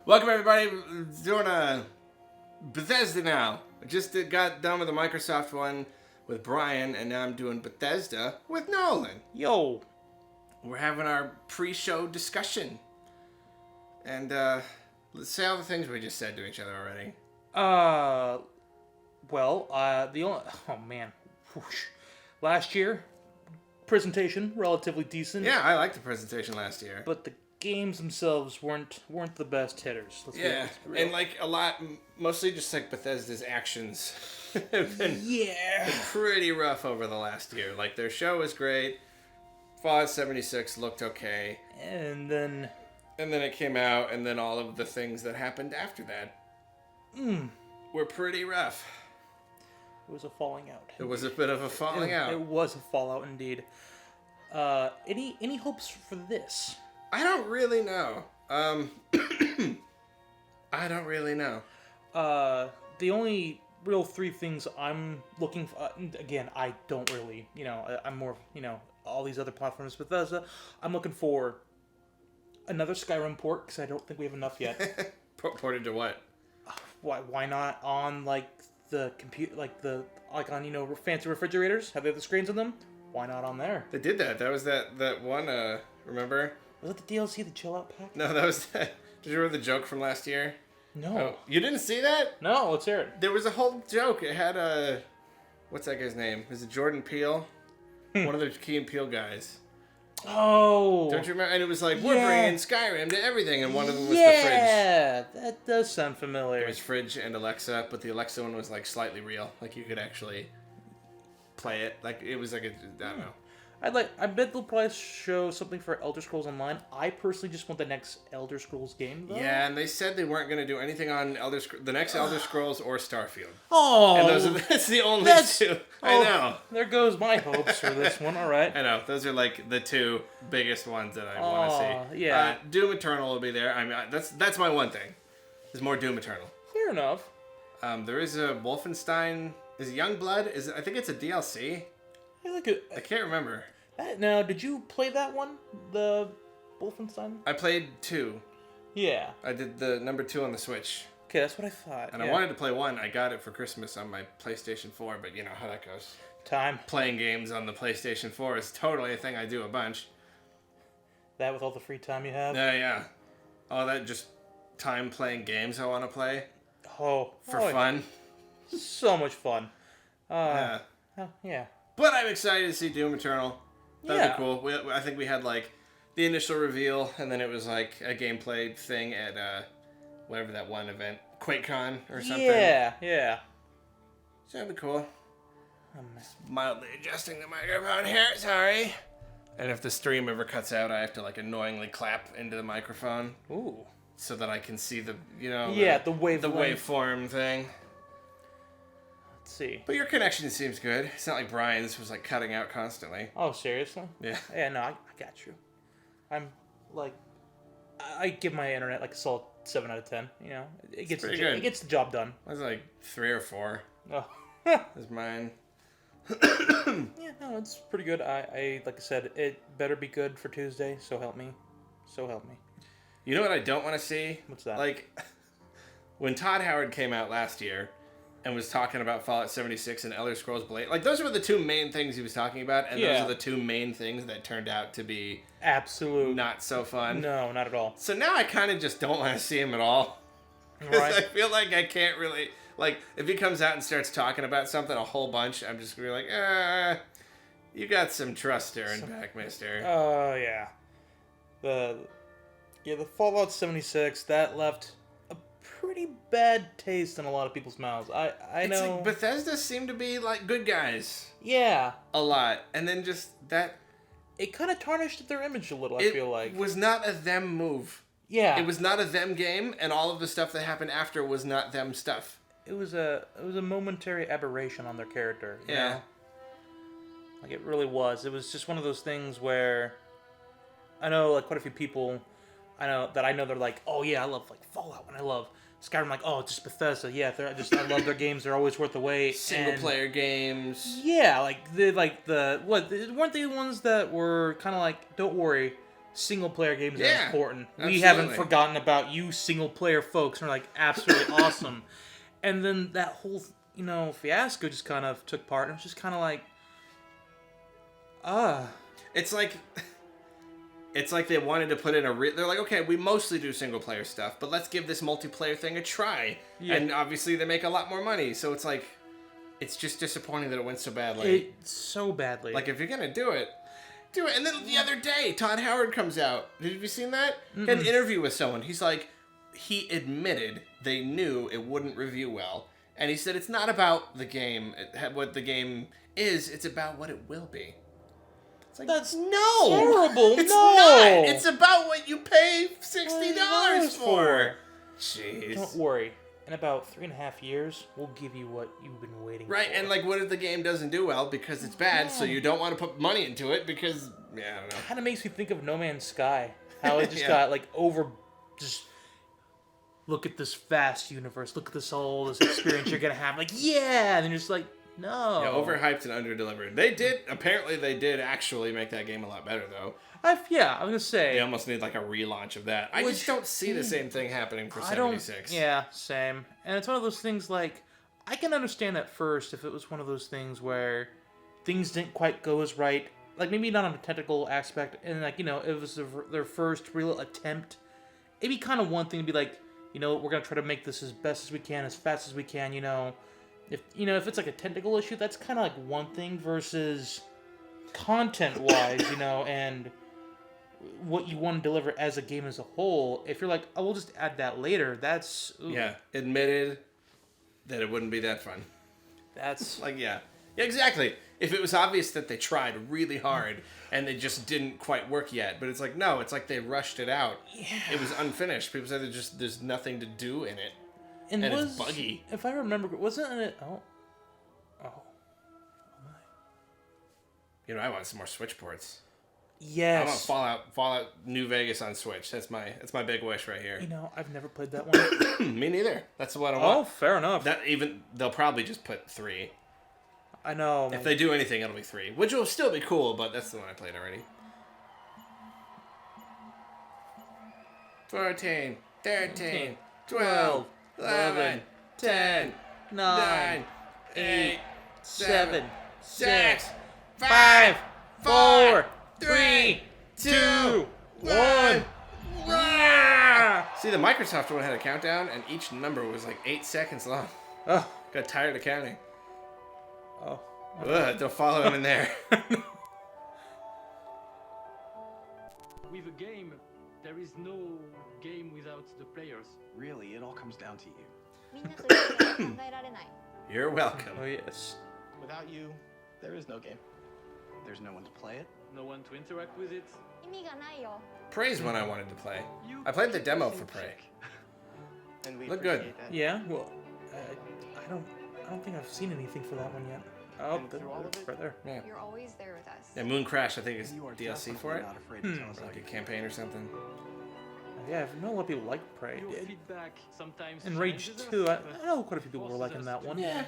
Welcome everybody. Doing a Bethesda now. I just got done with the Microsoft one with Brian, and now I'm doing Bethesda with Nolan. Yo. We're having our pre-show discussion, and let's say all the things we just said to each other already. The only... Oh, man. Whoosh. Last year, presentation, relatively decent. Yeah, I liked the presentation last year. But the games themselves weren't the best hitters. Yeah, and like a lot, mostly just like Bethesda's actions have been pretty rough over the last year. Like their show was great, Fallout 76 looked okay, and then it came out, and then all of the things that happened after that were pretty rough. It was a falling out. It was a bit of a falling out. It was a fallout indeed. Any hopes for this? I don't really know. I don't really know. The only real three things I'm looking for, again, I don't really, I'm more, all these other platforms, Bethesda, I'm looking for another Skyrim port, because I don't think we have enough yet. Ported to what? Why not on, the computer, on, fancy refrigerators? Have they have the screens on them? Why not on there? They did that. That was that one, remember? Was that the DLC, the Chill Out Pack? No, that was that. Did you remember the joke from last year? No. Oh, you didn't see that? No, let's hear it. There was a whole joke. It had what's that guy's name? Is it Jordan Peele? One of the Key and Peele guys. Oh. Don't you remember? And it was like, we're bringing Skyrim to everything, and one of them was the fridge. Yeah, that does sound familiar. It was fridge and Alexa, but the Alexa one was like slightly real. Like you could actually play it. Like it was like I don't know. I bet they'll probably show something for Elder Scrolls Online. I personally just want the next Elder Scrolls game, though. Yeah, and they said they weren't going to do anything on the next Elder Scrolls or Starfield. Oh! And that's the only two. I know. There goes my hopes for this one, alright. I know. Those are like the two biggest ones that I want to see. Yeah. Doom Eternal will be there. I mean, that's my one thing. There's more Doom Eternal. Fair enough. There is a Wolfenstein. Is it Youngblood? I think it's a DLC. I can't remember. Now, did you play that one? The Wolfenstein? I played 2. Yeah. I did the number 2 on the Switch. Okay, that's what I thought. And I wanted to play 1. I got it for Christmas on my PlayStation 4, but you know how that goes. Time. Playing games on the PlayStation 4 is totally a thing I do a bunch. That with all the free time you have? Yeah. All that just time playing games I want to play. For fun. So much fun. Yeah. Yeah. But I'm excited to see Doom Eternal. That'd be cool. I think we had like the initial reveal, and then it was like a gameplay thing at whatever that one event, QuakeCon or something. Yeah. So that'd be cool. Mildly adjusting the microphone here, sorry. And if the stream ever cuts out, I have to like annoyingly clap into the microphone. Ooh. So that I can see the the waveform thing. See. But your connection seems good. It's not like Brian's was like cutting out constantly. Oh, seriously? Yeah. Yeah, no, I got you. I'm like, I give my internet like a solid 7 out of 10. You know, it gets the job done. I was like 3 or 4. Oh. That's mine. Yeah, no, it's pretty good. I like I said, it better be good for Tuesday. So help me. You know what I don't want to see? What's that? Like, when Todd Howard came out last year and was talking about Fallout 76 and Elder Scrolls Blade, like, those were the two main things he was talking about, and those are the two main things that turned out to be absolute not so fun. No, not at all. So now I kind of just don't want to see him at all. Right. I feel like I can't really, like, if he comes out and starts talking about something a whole bunch, I'm just going to be like, you got some trust stirring back, mister. Oh, yeah. The Fallout 76, that left a pretty bad taste in a lot of people's mouths. I know. Like Bethesda seemed to be like good guys. Yeah. A lot. And then just that. It kind of tarnished their image a little, I feel like. It was not a them move. Yeah. It was not a them game, and all of the stuff that happened after was not them stuff. It was a momentary aberration on their character. You know? Like, it really was. It was just one of those things where I know, like, quite a few people I know they're like, oh yeah, I love like Fallout and I love Skyrim. Like, oh, just Bethesda. Yeah, I love their games. They're always worth the wait. Single player games. Yeah, weren't they the ones that were kind of like, don't worry, single player games are Yeah, important. absolutely. We haven't forgotten about you single player folks. We're like absolutely awesome. And then that whole fiasco just kind of took part, and it was just kind of like, It's like they wanted to put in they're like, okay, we mostly do single player stuff, but let's give this multiplayer thing a try. Yeah. And obviously they make a lot more money, so it's like, it's just disappointing that it went so badly. So badly. Like, if you're gonna do it. And then the other day, Todd Howard comes out. Have you seen that? He had an interview with someone. He's like, he admitted they knew it wouldn't review well. And he said it's not about the game, what the game is, it's about what it will be. It's like, that's no! Terrible, it's no! not! It's about what you pay $60 for! Jeez. Don't worry. In about 3.5 years, we'll give you what you've been waiting for. Right, and like, what if the game doesn't do well because it's bad, so you don't want to put money into it because, I don't know. Kind of makes me think of No Man's Sky. How it just got, like, just look at this vast universe, look at this experience you're going to have. Like, yeah! And then you're just like, no. Yeah, overhyped and underdelivered. Apparently they did actually make that game a lot better, though. I was going to say. They almost need like a relaunch of that. I just don't see the same thing happening for 76. Yeah, same. And it's one of those things like, I can understand at first if it was one of those things where things didn't quite go as right. Like, maybe not on a technical aspect, and like, it was their first real attempt. It'd be kind of one thing to be like, we're going to try to make this as best as we can, as fast as we can, If it's like a technical issue, that's kind of like one thing versus content-wise, and what you want to deliver as a game as a whole. If you're like, oh, we'll just add that later, that's... Ooh. Yeah, admitted that it wouldn't be that fun. That's... like, yeah, exactly. If it was obvious that they tried really hard and they just didn't quite work yet, but it's like, no, it's like they rushed it out. Yeah. It was unfinished. People said there's nothing to do in it. And it's buggy. If I remember, wasn't it... Oh. I want some more Switch ports. Yes. I want Fallout New Vegas on Switch. That's my big wish right here. I've never played that one. Me neither. That's what I want. Oh, fair enough. They'll probably just put 3. I know. If they do anything, it'll be 3, which will still be cool. But that's the one I played already. 14, 13, 12, 11, 10, 9, 8, 7, 6, 5, 4, 3, 2, 1. See, the Microsoft one had a countdown, and each number was like 8 seconds long. Oh. Got tired of counting. Oh. Ugh, don't follow him in there. With a game, there is no game without the players. Really, it all comes down to you. You're welcome. Oh, yes. Without you, there is no game. There's no one to play it. No one to interact with it. Prey's one I wanted to play. I played the demo for Prey. And we Look good. appreciate that. Yeah, well, I don't think I've seen anything for that one yet. Oh, through all of it? right there. Yeah. You're always there with us. Yeah, Moon Crash, I think, is You are DLC definitely for it. not afraid to tell us how Like a you campaign or something. Yeah, I know a lot of people like Prey. Your feedback sometimes And Rage challenges 2, us, I know quite a few people were liking that one. Yeah.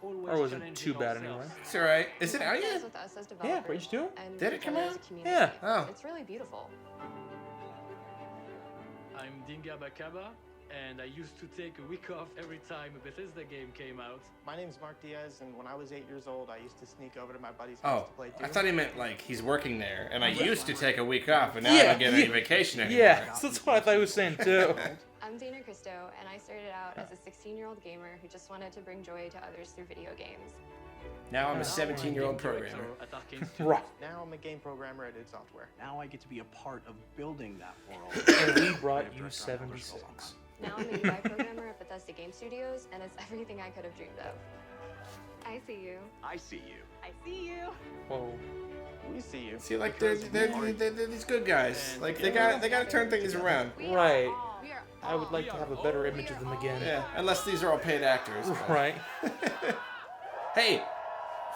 Or wasn't too bad anyway. It's alright. Is it out yet? With us as Yeah, developers Rage 2? and Did it come as a out? community. Yeah. Oh. It's really beautiful. I'm Dinga Bakaba, and I used to take a week off every time a Bethesda game came out. My name's Mark Diaz, and when I was 8 years old, I used to sneak over to my buddy's house Oh, to play Doom. I thought he meant like he's working there, and I used to take a week off, and now I Yeah, don't get any yeah. vacation anymore. Yeah, so that's what I thought he was saying too. I'm Dana Christo, and I started out as a 16-year-old gamer who just wanted to bring joy to others through video games. Now I'm a Oh. 17-year-old Game director programmer. at Arcane Studios. Right. Now I'm a game programmer at id Software. Now I get to be a part of building that world. And we brought you Creative director on Elder Scrolls 76. Now I'm a UI programmer at Bethesda Game Studios, and it's everything I could have dreamed of. I see you. I see you. I see you. Whoa. We see you. See, like they're these good guys. Like they gotta turn things around. We Right. Are all. We are I would like to have a better image of them again. Yeah, unless these are all paid actors. but- Right. Hey,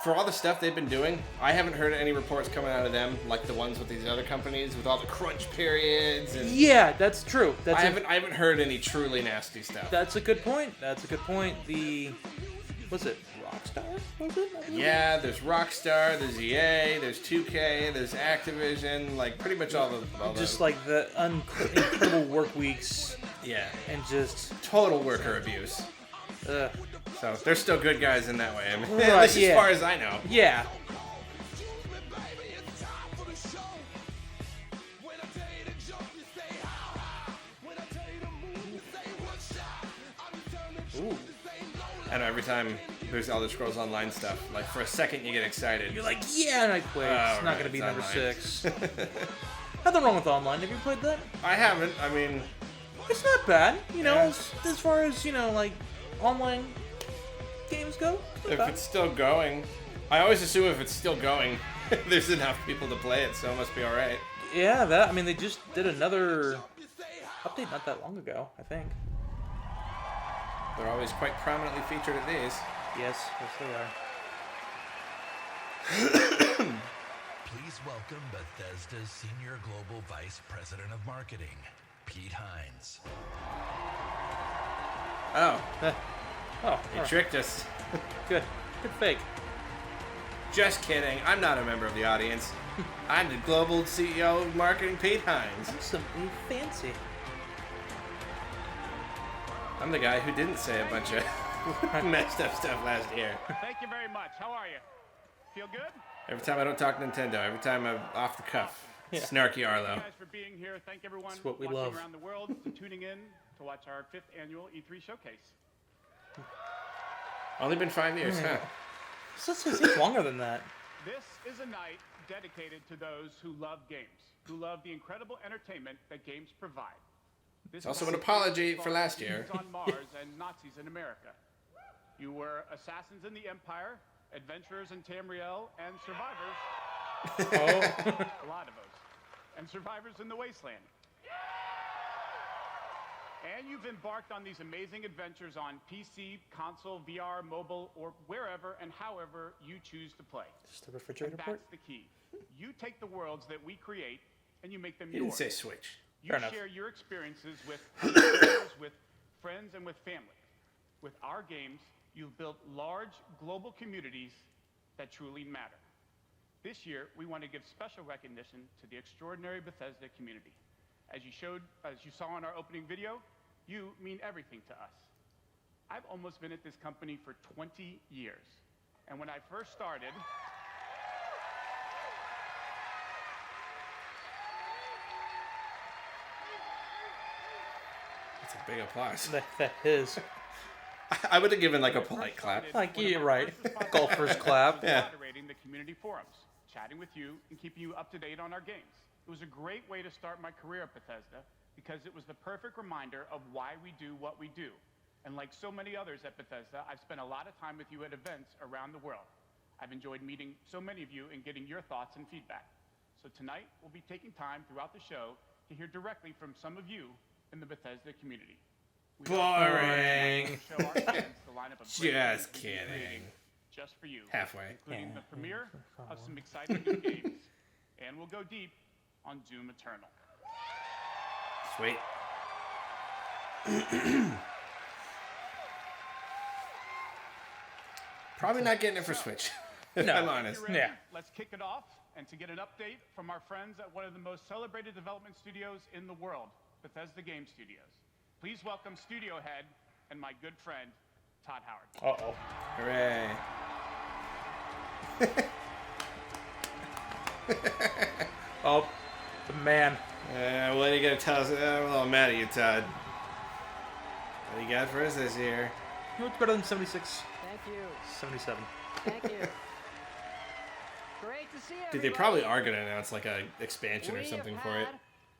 for all the stuff they've been doing, I haven't heard any reports coming out of them like the ones with these other companies with all the crunch periods. And Yeah, that's true. I haven't heard any truly nasty stuff. That's a good point. That's a good point. Was it Rockstar? Was it? Yeah, there's Rockstar, there's EA, there's 2K, there's Activision, like pretty much all the Just like the incredible work weeks. Yeah. And just total worker abuse. So they're still good guys in that way. I mean, right, at least as far as I know. Yeah. Ooh. I know every time there's Elder Scrolls Online stuff, like for a second you get excited. You're like, yeah, and I quit. It's not going to be number online. 6. Nothing wrong with online. Have you played that? I haven't. I mean, it's not bad. You know, as far as, you know, like online games go. If it's still going. I always assume if it's still going, there's enough people to play it, so it must be alright. Yeah, I mean, they just did another update not that long ago, I think. They're always quite prominently featured at these. Yes they are. Please welcome Bethesda's Senior Global Vice President of Marketing, Pete Hines. You tricked us. Good fake. Just kidding. I'm not a member of the audience. I'm the global CEO of marketing, Pete Hines. I'm something fancy. I'm the guy who didn't say a bunch of messed up stuff last year. Thank you very much. How are you? Feel good? Every time I don't talk Nintendo, every time I'm off the cuff. Snarky Arlo. Thank you guys for being here. Thank everyone That's what we watching love. around the world and tuning in to watch our 5th annual E3 showcase. Only been 5 years, huh? It's longer than that. This is a night dedicated to those who love games, who love the incredible entertainment that games provide. This It's also is an apology for last year. on Mars and Nazis in America. You were assassins in the Empire, adventurers in Tamriel, and survivors. A lot of those. And survivors in the Wasteland. And you've embarked on these amazing adventures on PC, console, VR, mobile, or wherever and however you choose to play. Just a refrigerator And port? that's the key. You take the worlds that we create and you make them He yours. didn't say Switch. You Fair enough. share your experiences with others, with friends, and with family. With our games, you've built large global communities that truly matter. This year, we want to give special recognition to the extraordinary Bethesda community. As you saw in our opening video, you mean everything to us. I've almost been at this company for 20 years. And when I first started, That's a big applause. That is. I would have given like a polite clap. Like, you're right. Golfer's clap. Yeah. Moderating the community forums, chatting with you, and keeping you up to date on our games. It was a great way to start my career at Bethesda because it was the perfect reminder of why we do what we do. And like so many others at Bethesda, I've spent a lot of time with you at events around the world. I've enjoyed meeting so many of you and getting your thoughts and feedback. So tonight, we'll be taking time throughout the show to hear directly from some of you in the Bethesda community. Boring. Show our fans the lineup of great Just games we've been kidding. creating just for you. Halfway. Including the premiere of some exciting new games. And we'll go deep on Doom Eternal. Sweet. Probably not getting it for Switch, if I'm honest. If you're ready, Yeah. Let's kick it off. And to get an update from our friends at one of the most celebrated development studios in the world, Bethesda Game Studios. Please welcome studio head and my good friend, Todd Howard. Uh-oh. Hooray. Oh, the man. What are you going to tell us? I'm a little mad at you, Todd. What do you got for us this year? You know what's better than 76? Thank you. 77. Thank you. Great to see you. Dude, they probably are going to announce like a expansion or something for it.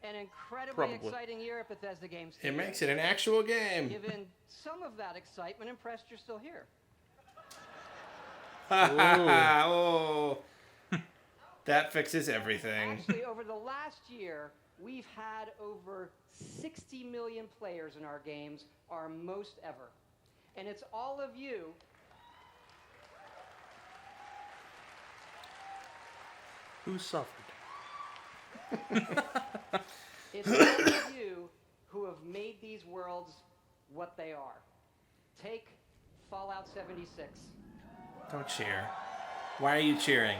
An incredibly Probably. exciting year at Bethesda Game It Studios. makes it an actual game. Given some of that excitement, impressed you're still here. Oh, that fixes everything. Actually, over the last year, we've had over 60 million players in our games, our most ever. And it's all of you Who suffered? It's all of you who have made these worlds what they are. Take Fallout 76. Don't cheer. Why are you cheering?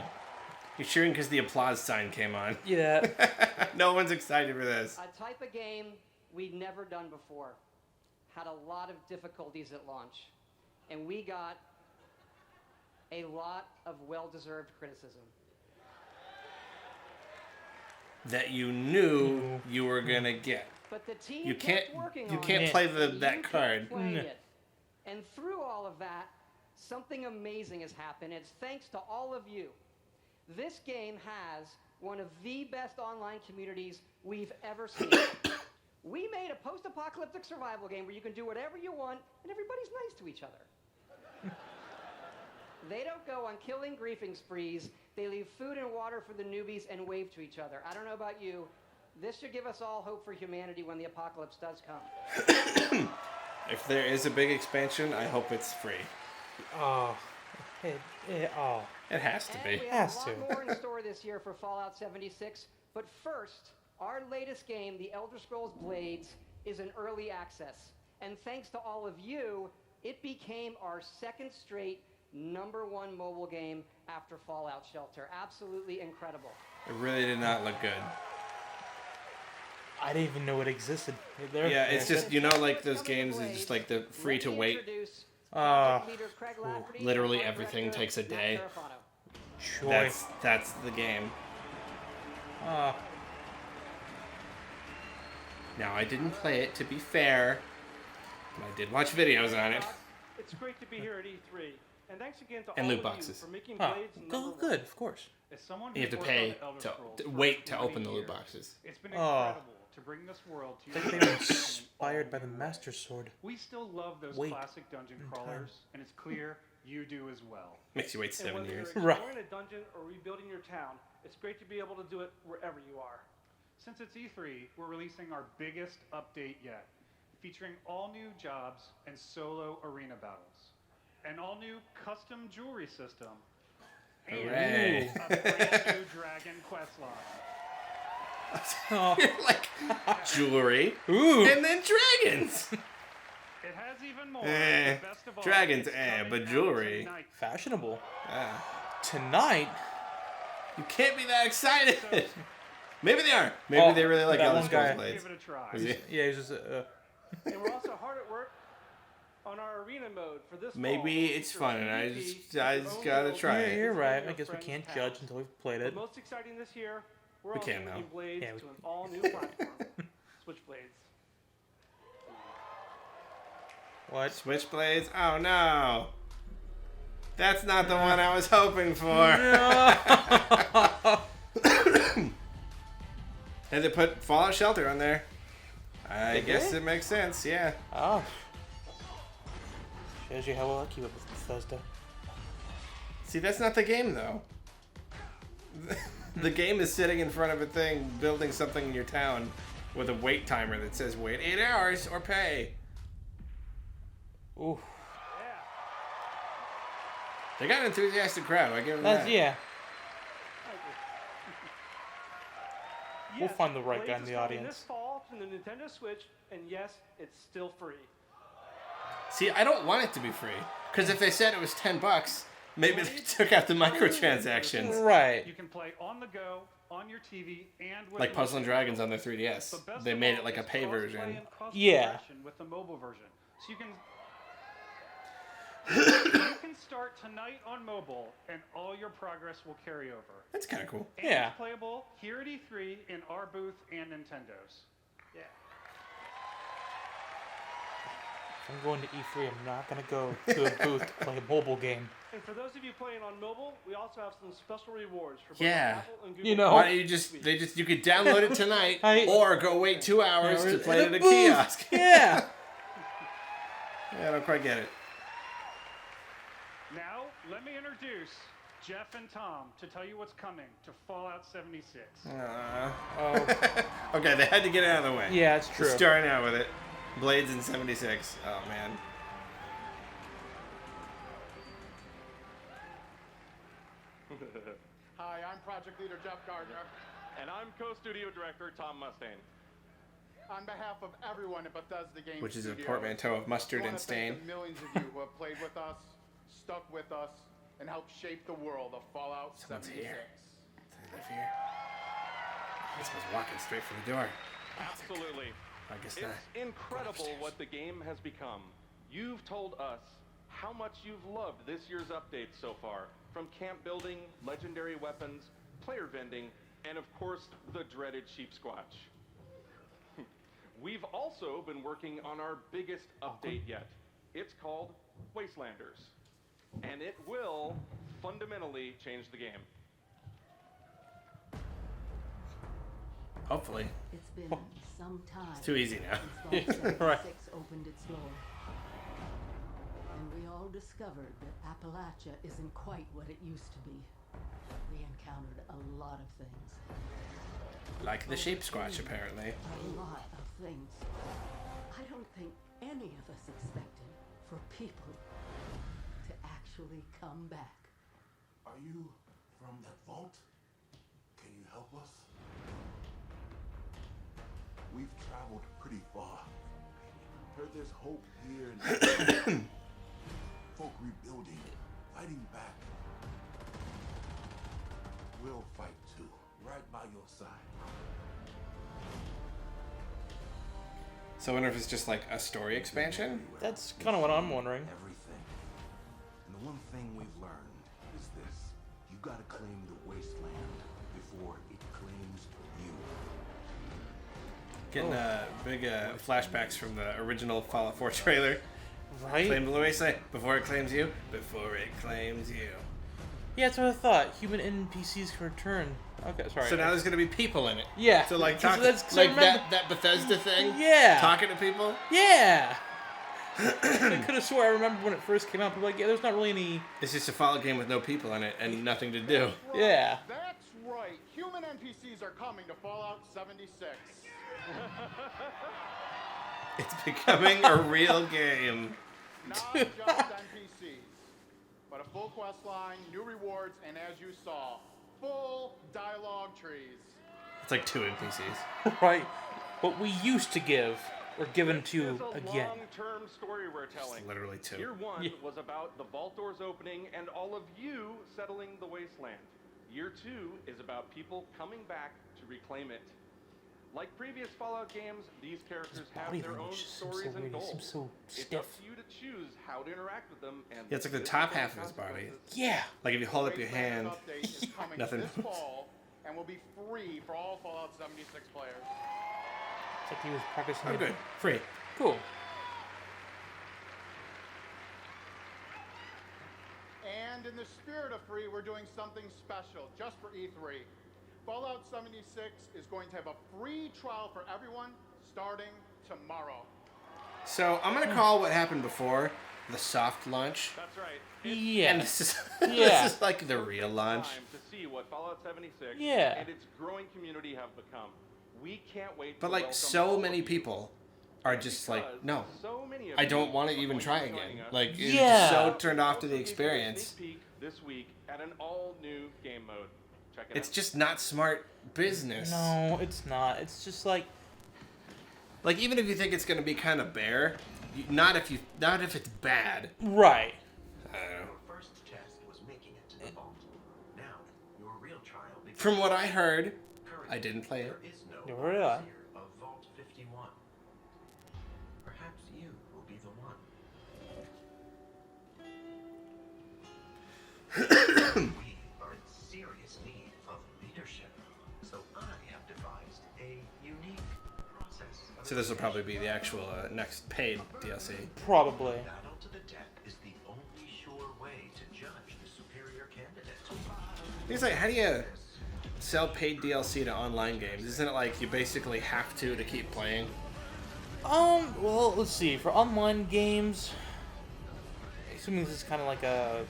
You're cheering because the applause sign came on. Yeah. No one's excited for this. A type of game we'd never done before. Had a lot of difficulties at launch. And we got a lot of well-deserved criticism. That you knew you were gonna get. But the team You can't kept working you on can't it, play and that you kept card. playing it. And through all of that, something amazing has happened. It's thanks to all of you. This game has one of the best online communities we've ever seen. We made a post-apocalyptic survival game where you can do whatever you want and everybody's nice to each other. They don't go on killing griefing sprees. They leave food and water for the newbies and wave to each other. I don't know about you. This should give us all hope for humanity when the apocalypse does come. If there is a big expansion, I hope it's free. Oh. It has to be. And we have a lot more in store this year for Fallout 76. But first, our latest game, The Elder Scrolls Blades, is in early access. And thanks to all of you, it became our second straight #1 mobile game after Fallout Shelter. Absolutely incredible. It really did not look good. I didn't even know it existed. Yeah, it's just, you know, like those games is just like the free to wait. Literally everything takes a day. That's the game. Now, I didn't play it, to be fair, but I did watch videos on it. It's great to be here at E3, and thanks again to And all loot of boxes. you for making Blades #1. Good, of course. As someone You have to who's pay worked on Elder Scrolls to for wait to 20 open the loot years, boxes. It's been incredible to bring this world to I you. think they were inspired by the Master Sword. We still love those Wait classic dungeon in crawlers, and it's clear you do as well. Makes you wait 7 years. Whether you're exploring a dungeon or rebuilding your town, it's great to be able to do it wherever you are. Since it's E3, we're releasing our biggest update yet, featuring all new jobs and solo arena battles, an all new custom jewelry system, and Hooray. a brand new dragon quest line. You're like, jewelry, and then dragons. It has even more. Eh, The best of all, dragons, it's coming but out jewelry. tonight. Fashionable. Ah. Tonight? You can't be that excited. Maybe they are. Maybe they really like that Elder one Scrolls guy. Blades. Give it a try. Was he? Yeah, he's just And we're also hard at work on our arena mode for this Maybe fall. it's Feature fun, a and I PvP just with gotta only try local it. You're right. your I guess we friends' can't house. judge until we've played But it. most exciting this year, we're We also can, bringing though. Blades Yeah, we to an all-new platform, Switchblades. What? Switchblades? Oh no. That's not the one I was hoping for. And they put Fallout Shelter on there. I guess it makes sense, yeah. Oh. Shows you how well I keep up with Bethesda. See, that's not the game, though. The game is sitting in front of a thing, building something in your town with a wait timer that says wait 8 hours or pay. Ooh. They got an enthusiastic crowd, I give them That's, that. yeah. We'll Yes, find the right guy Blades in is the coming audience. This fall to the Nintendo Switch, and yes, it's still free. See, I don't want it to be free. Because if they said it was $10, maybe they took out the microtransactions. Right. You can play on the go, on your TV, and with Like Puzzle and Dragons on the 3DS. But best They of made all, it like a it's pay cross-play version. and Yeah. cross-progression with the mobile version. So you can start tonight on mobile, and all your progress will carry over. That's kind of cool. And Yeah. it's playable here at E3 in our booth and Nintendo's. Yeah. If I'm going to E3, I'm not going to go to a booth to play a mobile game. And for those of you playing on mobile, we also have some special rewards for both Yeah. Apple and Google. You know. Why don't you you could download it tonight or go wait 2 hours to play it at a kiosk. Yeah. Yeah, I don't quite get it. Now, let me introduce Jeff and Tom to tell you what's coming to Fallout 76. Okay, they had to get it out of the way. Yeah, it's true. Starting out with it. Blades in 76. Oh, man. Hi, I'm Project Leader Jeff Gardner. And I'm co-studio director Tom Mustaine. On behalf of everyone at Bethesda Game Which is a Studios, portmanteau of mustard we and wanna thank stain. the millions of you who have played with us, stuck with us, and helped shape the world of Fallout Someone's 76. here. Do they live here? This was walking straight for the door. Absolutely. I guess It's not. incredible what the game has become. You've told us how much you've loved this year's updates so far, from camp building, legendary weapons, player vending, and of course, the dreaded sheep squatch. We've also been working on our biggest update yet. It's called Wastelanders, and it will fundamentally change the game. Hopefully. It's been some time. It's too easy now. Since Fallout Right. 76 opened its door. And we all discovered that Appalachia isn't quite what it used to be. We encountered a lot of things. Like the sheep squatch, apparently. A lot of things. I don't think any of us expected for people to actually come back. Are you from that vault? Can you help us? We've traveled pretty far. Heard there's hope here and folk rebuilding, fighting back. We'll fight too, right by your side. So I wonder if it's just like a story expansion? That's kind of what I'm wondering. Everything. And the one thing we've learned is this. You gotta claim the wasteland before it claims you. Getting big flashbacks from the original Fallout 4 trailer. Right? Claim the wasteland before it claims you. Before it claims you. Yeah, that's what I thought. Human NPCs can return. Okay, sorry. So now there's gonna be people in it. Yeah. So like So talk, that's- so like remember- that Bethesda thing. Yeah. Talking to people. Yeah. I could have swore I remember when it first came out. People were like, yeah, there's not really any. It's just a Fallout game with no people in it and nothing to do. Yeah. That's right. Human NPCs are coming to Fallout 76. It's becoming a real game. Not just NPCs, but a full quest line, new rewards, and as you saw, full dialogue trees. It's like 2 NPCs. Right. What we used to give, we're given to you It's a again. long-term story we're telling. It's literally 2. Year 1 Yeah. was about the vault doors opening and all of you settling the wasteland. Year 2 is about people coming back to reclaim it. Like previous Fallout games, these characters have Body their own language just seems stories so and weird. It goals. seems so It's up stiff. to you to choose how to interact with them. And Yeah, it's like the this top is the half of his body. consequences. Yeah. Like if you hold up your hand, Wastelanders update is coming nothing this moves. fall and will be free for all Fallout 76 players. It's like he was practicing. Oh, it. good. Free. Cool. And in the spirit of free, we're doing something special just for E3. Fallout 76 is going to have a free trial for everyone starting tomorrow. So I'm gonna call what happened before the soft launch. That's right. Yeah. And this is Yeah. this is like the real launch. Time to see what Fallout 76 Yeah. and its growing community have become. We can't wait. But to like welcome so all many of you. people are just like, Because no, so many of I you don't want to are even going try to be again. joining us. Like it's Yeah. so turned off to the Also, give you a experience. sneak peek this week at an all-new game mode. Check it It's out. just not smart business. No, it's not. It's just like. Like even if you think it's gonna be kind of bare, not if it's bad. Right. I don't know. Your first test was making it to the vault. Now, your real trial begins. From what I heard, Currently, I didn't play it. there is no Yeah, really? overseer of Vault 51. Perhaps you will be the one. We are in serious need of leadership, so I have devised a unique process. So this will probably be the actual next paid DLC. Probably. Battle to the death is the only sure way to judge the superior candidate. It's like, how do you sell paid DLC to online games? Isn't it like you basically have to keep playing? Well, let's see. For online games, assuming this is kind of like a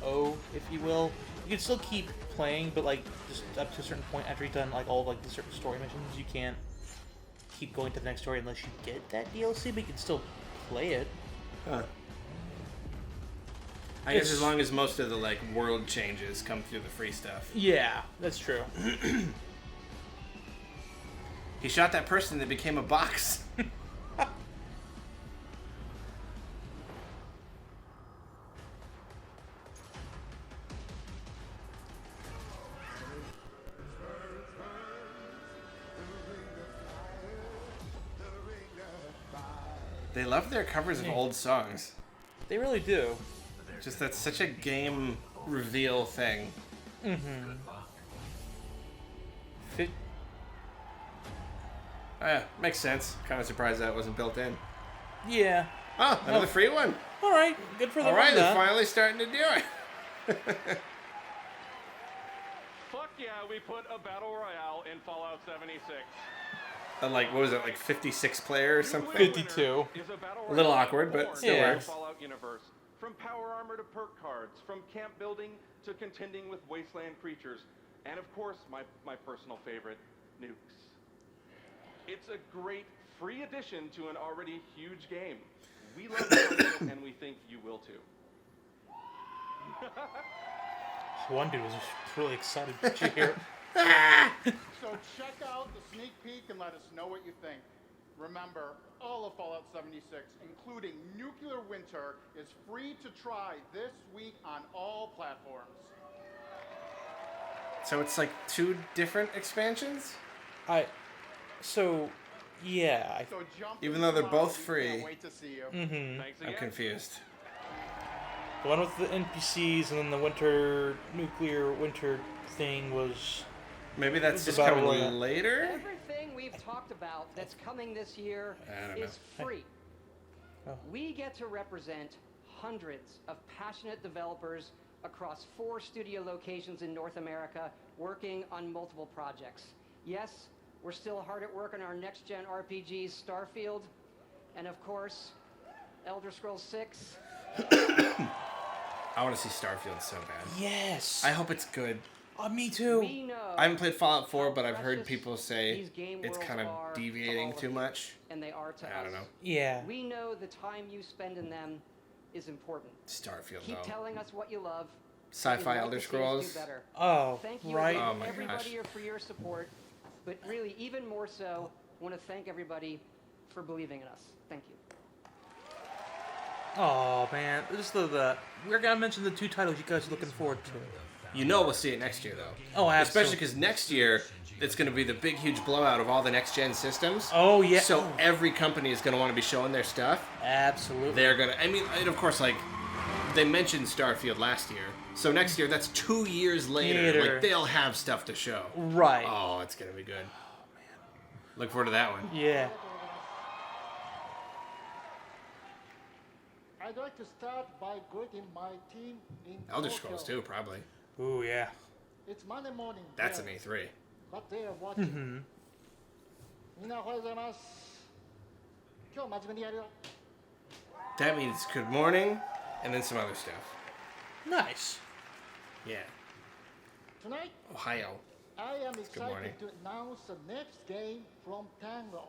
MMO, if you will, you can still keep playing, but like just up to a certain point after you've done like all like the certain story missions, you can't keep going to the next story unless you get that DLC. But you can still play it. Huh. I guess It's- as long as most of the like world changes come through the free stuff. Yeah, that's true. He shot that person that became a box. They love their covers of old songs. They really do. Just that's such a game reveal thing. Mm-hmm. Yeah, makes sense. Kind of surprised that wasn't built in. Yeah. Oh, another free one. All right, good for them. All right, they're then. finally starting to do it. Fuck yeah, we put a battle royale in Fallout 76. And like, what was it, like 56 player or something? 52. A little awkward, but still works. Fallout universe. From power armor to perk cards, from camp building to contending with wasteland creatures, and of course, my personal favorite, nukes. It's a great free addition to an already huge game. We love it, and we think you will too. One dude was just really excited to cheer. So check out the sneak peek and let us know what you think. Remember, all of Fallout 76, including Nuclear Winter, is free to try this week on all platforms. So it's like 2 different expansions? So, yeah. So jump Even though they're tomorrow, both we free. Can't wait to see you. Mm-hmm. Thanks I'm again. confused. The one with the NPCs and then the nuclear winter thing was... Maybe that's was just about coming where- later? Everything we've talked about that's coming this year I don't is free. Oh. We get to represent hundreds of passionate developers across 4 studio locations in North America working on multiple projects. Yes, we're still hard at work on our next-gen RPGs, Starfield, and of course, Elder Scrolls 6. I want to see Starfield so bad. Yes! I hope it's good. Me too. We know I haven't played Fallout 4, but I've heard precious people say these game it's worlds kind of are to deviating all of too you, much. and they are to us. I don't know. Yeah. We know the time you spend in them is important. Starfield, Keep though. telling us what you love. Sci-fi what you'd like Elder to see us Scrolls. do better. Oh, Thank you right. again, Oh my everybody gosh. for your support, but really even more so, want to thank everybody for believing in us. Thank you. Oh man, this is we're gonna mention the 2 titles you guys are looking forward to. You know we'll see it next year, though. Oh, absolutely. Especially because next year, it's going to be the big, huge blowout of all the next-gen systems. Oh, yeah. So every company is going to want to be showing their stuff. Absolutely. They're going to... I mean, and of course, like, they mentioned Starfield last year. So next year, that's 2 years later. Like, they'll have stuff to show. Right. Oh, it's going to be good. Oh, man. Look forward to that one. Yeah. I'd like to start by greeting my team in Elder Tokyo. Scrolls, too, probably. Ooh, yeah. It's Monday morning. That's an there, E3. but they are watching. Mm-hmm. みんなおはようございます。今日真面目にやるよ。 That means good morning, and then some other stuff. Nice. Yeah. Tonight, Ohio. I am Good morning. excited to announce the next game from Tango.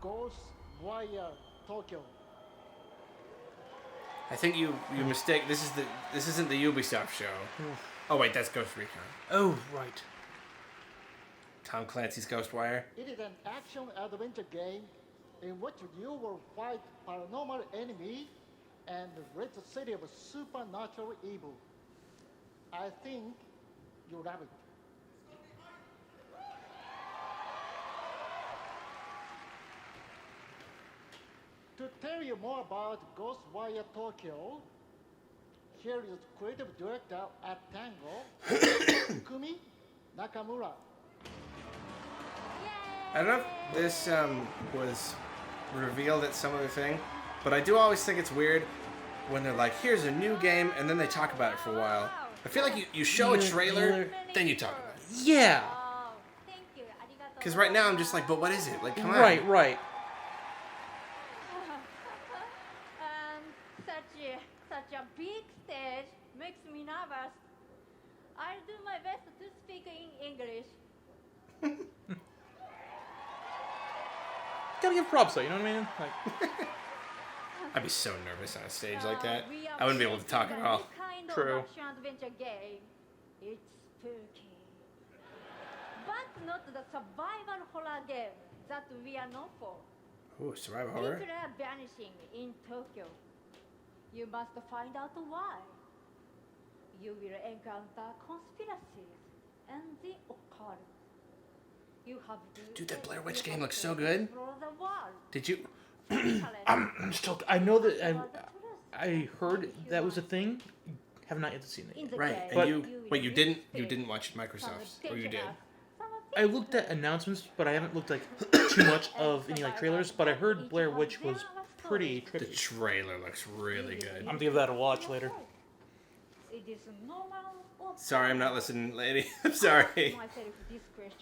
Ghost Wire Tokyo. I think you mistake. This isn't the Ubisoft show. Oh wait, that's Ghost Recon. Oh right. Tom Clancy's Ghostwire. It is an action-adventure game in which you will fight paranormal enemy and rid the city of supernatural evil. I think you'll love it. To tell you more about Ghostwire Tokyo, here is creative director at Tango, Kumi Nakamura. I don't know if this was revealed at some other thing, but I do always think it's weird when they're like, here's a new game, and then they talk about it for a while. I feel like you show a trailer, then you talk about it. Yeah. Because right now I'm just like, but what is it? Like, come on. Right, right. Such a big stage makes me nervous. I'll do my best to speak in English. Gotta give props though, you know what I mean? Like, I'd be so nervous on a stage like that. I wouldn't be able to talk at all. Kind True. of action adventure game. It's spooky. but not the survival horror game that we are known for. Ooh, survival horror? People are vanishing in Tokyo. You must find out why. You will encounter conspiracies and the occult. You have to Dude, that Blair Witch game looks so good. explore the world. Did you? I'm still. I know that I heard that was a thing. Have not yet seen it. Right, and But you didn't watch Microsoft's, or you did? I looked at announcements, but I haven't looked like too much of any like trailers. But I heard Blair Witch was pretty trippy. The trailer looks really good. I'm gonna give that a watch later. It is normal or Sorry, I'm not listening, lady. I'm sorry.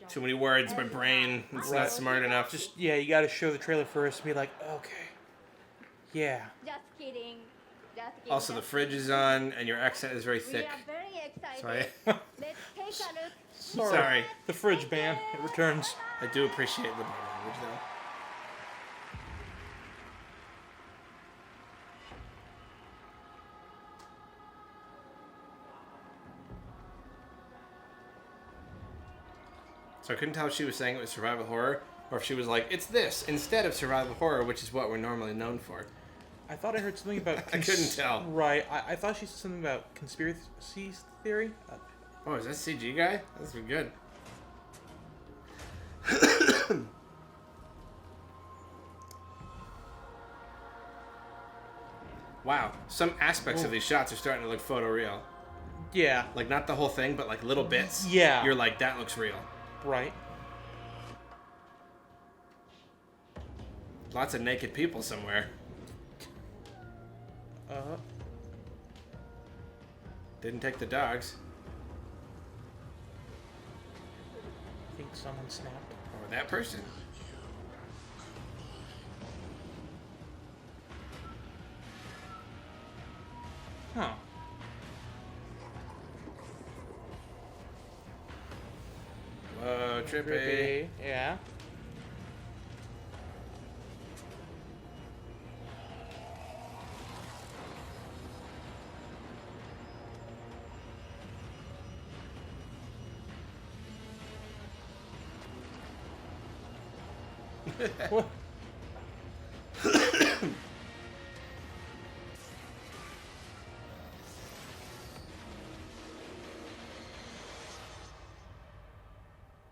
Too many words. My brain is not smart enough. Just you got to show the trailer first and be like, okay, yeah. Just kidding. Just kidding. Also, the fridge is on, and your accent is very thick. We are very excited. Sorry. Let's take a look. Sorry. The fridge ban. It returns. I do appreciate the language, though. So I couldn't tell if she was saying it was survival horror, or if she was like, it's this instead of survival horror, which is what we're normally known for. I thought I heard something about. I couldn't tell. Right. I thought she said something about conspiracy theory. Oh, is that CG guy? That's good. Wow, some aspects of these shots are starting to look photoreal. Yeah. Like, not the whole thing, but like little bits. Yeah. You're like, that looks real. Right. Lots of naked people somewhere. Didn't take the dogs. I think someone snapped. Or that person. Huh. Whoa, trippy. Yeah. What?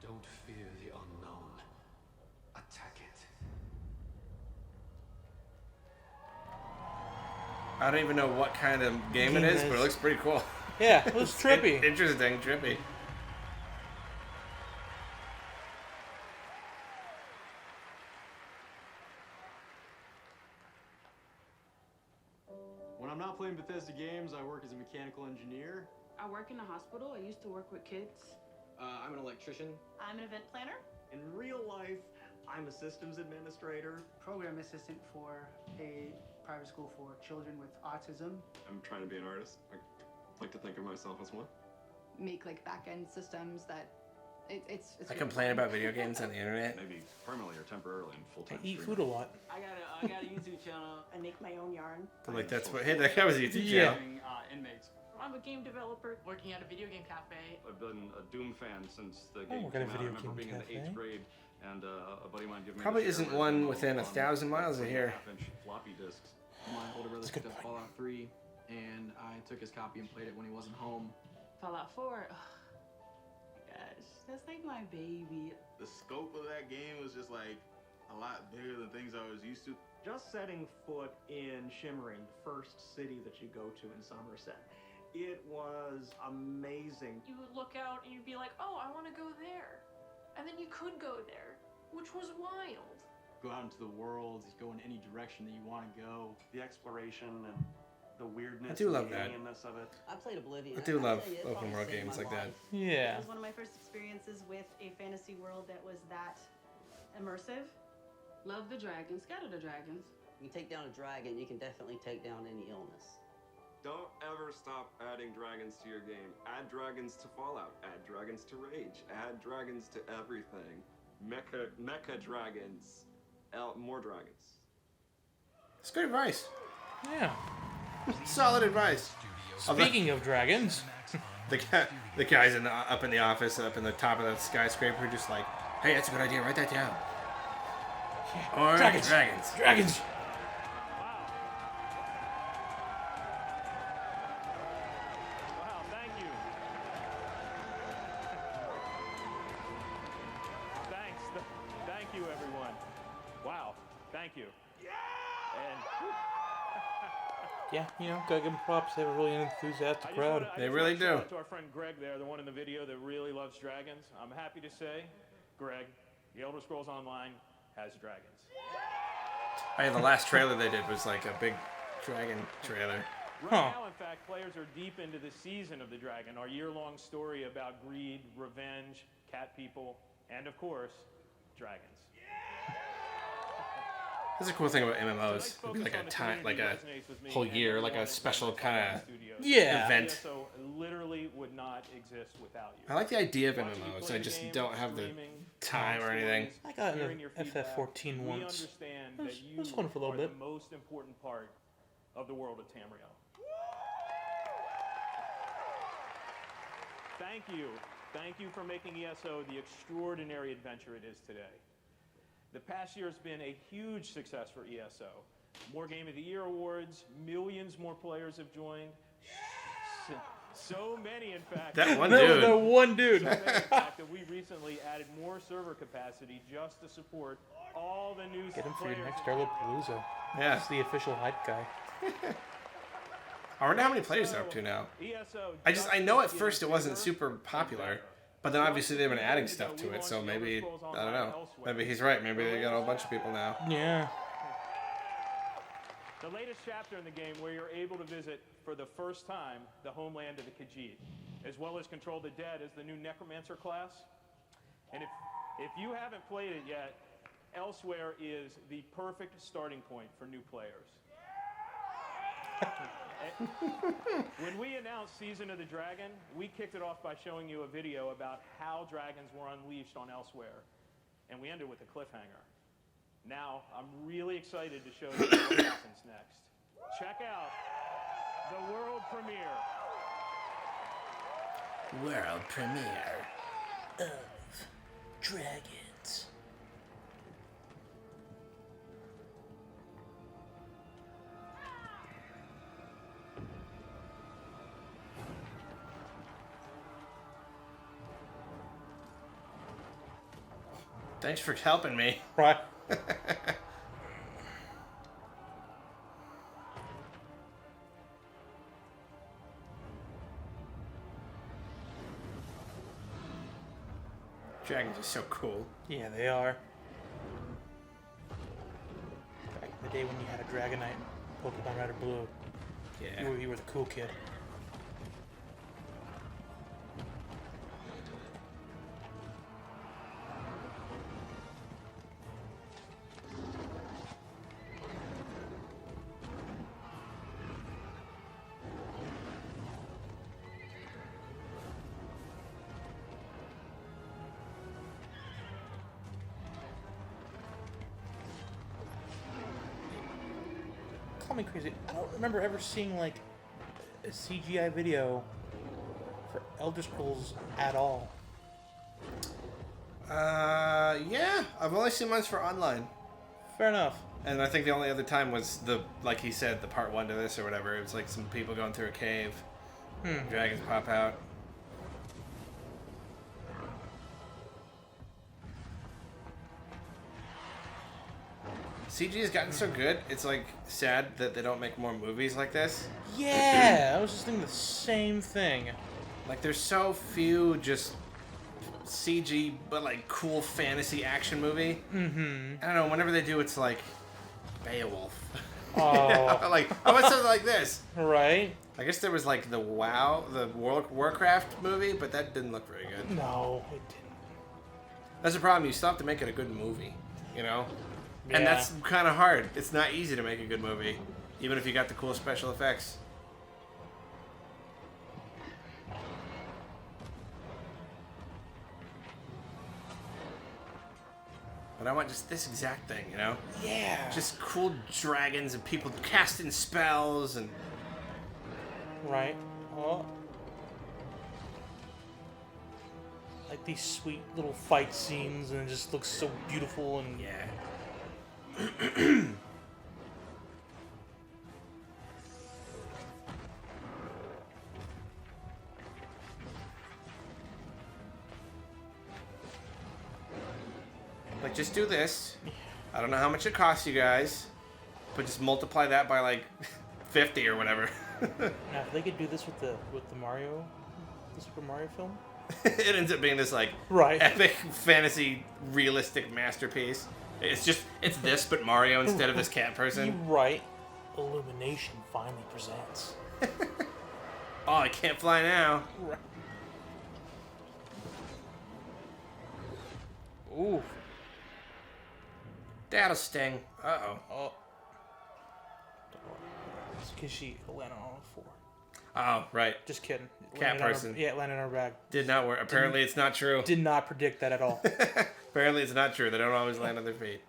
Don't fear the unknown. Attack it. I don't even know what kind of game it is, but it looks pretty cool. Yeah, it was trippy. Interesting, trippy. When I'm not playing Bethesda games, I work as a mechanical engineer. I work in a hospital. I used to work with kids. I'm an electrician. I'm an event planner. In real life, I'm a systems administrator. Program assistant for a private school for children with autism. I'm trying to be an artist. I like to think of myself as one. Make like back-end systems that it's I complain about video games on the internet. Maybe permanently or temporarily in full-time. I eat food a lot. I got a YouTube channel. I make my own yarn. I'm like, that's what. Hey, that guy was a YouTube channel. Inmates. I'm a game developer working at a video game cafe. I've been a Doom fan since the Oh, game we're gonna came out. I video remember game being in the 8th cafe. grade, and a buddy of mine gave me Probably this isn't share one with within all 1,000 miles of here. 3.5-inch floppy disks. My older brother picked up Fallout 3, and I took his copy and played it when he wasn't home. Fallout 4. Oh, gosh, that's like my baby. The scope of that game was just like a lot bigger than things I was used to. Just setting foot in Shimmering, the first city that you go to in Somerset, it was amazing. You would look out and you'd be like, oh, I want to go there. And then you could go there, which was wild. Go out into the world, go in any direction that you want to go. The exploration and the weirdness, I do love the that. alienness of it. I played Oblivion. I do I'll love tell you, it open probably world saved games my like that. life. Yeah. It was one of my first experiences with a fantasy world that was that immersive. Love the dragons. Scatter the dragons. You take down a dragon, you can definitely take down any illness. Don't ever stop adding dragons to your game. Add dragons to Fallout. Add dragons to Rage. Add dragons to everything. Mecha dragons. More dragons. It's good advice. Yeah. Solid advice. Speaking of dragons. the guys up in the office, up in the top of that skyscraper, just like, hey, that's a good idea. Write that down. Or dragons. Dragons. Wow, thank you. Thank you, everyone. Wow, thank you. And Yeah, gotta give them props. They have a really enthusiastic crowd. They really do. Shout out to our friend Greg there, the one in the video that really loves dragons. I'm happy to say, Greg, The Elder Scrolls Online has dragons. Hey, the last trailer they did was like a big dragon trailer. Right now, in fact, players are deep into the season of the dragon, our year-long story about greed, revenge, cat people, and of course, dragons. That's a cool thing about MMOs. It'd be like a time, like a whole year, like a special kind of event. So literally would not exist without you. I like the idea of MMOs. I just don't have the time or anything. I got into FF14 once. It was fun for a little bit. The most important part of the world of Tamriel. Thank you for making ESO the extraordinary adventure it is today. The past year has been a huge success for ESO. More Game of the Year awards, millions more players have joined. So many, in fact. That one dude. The one dude. So many, in fact, that we recently added more server capacity just to support all the new Get him for players. your next Palooza. Yeah. He's the official hype guy. I wonder how many players they're up to now. I know at first it wasn't super popular, but then obviously they've been adding stuff to it, so maybe, I don't know. Maybe he's right. Maybe they got a whole bunch of people now. Yeah. The latest chapter in the game where you're able to visit for the first time the homeland of the Khajiit, as well as control the dead as the new Necromancer class. And if you haven't played it yet, Elsewhere is the perfect starting point for new players. When we announced Season of the Dragon, we kicked it off by showing you a video about how dragons were unleashed on Elsewhere, and we ended with a cliffhanger. Now, I'm really excited to show you what happens next. Check out the world premiere. World premiere of Dragons. Thanks for helping me. Right. Dragons are so cool. Yeah, they are. Back in the day when you had a Dragonite, Pokemon Red or Blue. Yeah. You were the cool kid. Call me crazy. I don't remember ever seeing like a CGI video for Elder Scrolls at all. Yeah. I've only seen ones for online. Fair enough. And I think the only other time was like he said, the part 1 to this or whatever. It was like some people going through a cave. Dragons pop out. CG has gotten so good, it's like sad that they don't make more movies like this. Yeah, I was just thinking the same thing. Like there's so few just CG but like cool fantasy action movie. Mm-hmm. I don't know, whenever they do it's like Beowulf. Oh. You know, like, how about something like this? Right. I guess there was like the Warcraft movie, but that didn't look very good. No, it didn't. That's the problem, you still have to make it a good movie, you know? Yeah. And that's kind of hard. It's not easy to make a good movie, even if you got the cool special effects. But I want just this exact thing, you know? Yeah. Just cool dragons and people casting spells and... Right. Oh. like these sweet little fight scenes, and it just looks so beautiful and Like, just do this. I don't know how much it costs you guys, but just multiply that by like 50 or whatever. Now, if they could do this with the Mario, the Super Mario film, it ends up being this like epic fantasy realistic masterpiece. It's this but Mario instead of this cat person. You're right. Illumination finally presents. Oh, I can't fly now. Right. Ooh. That'll sting. Uh-oh. Oh. It's because she landed on a floor. Oh, right. Just kidding. Cat person. Landed on her bag. Did not work. Apparently it's not true. Did not predict that at all. Apparently it's not true. They don't always land on their feet.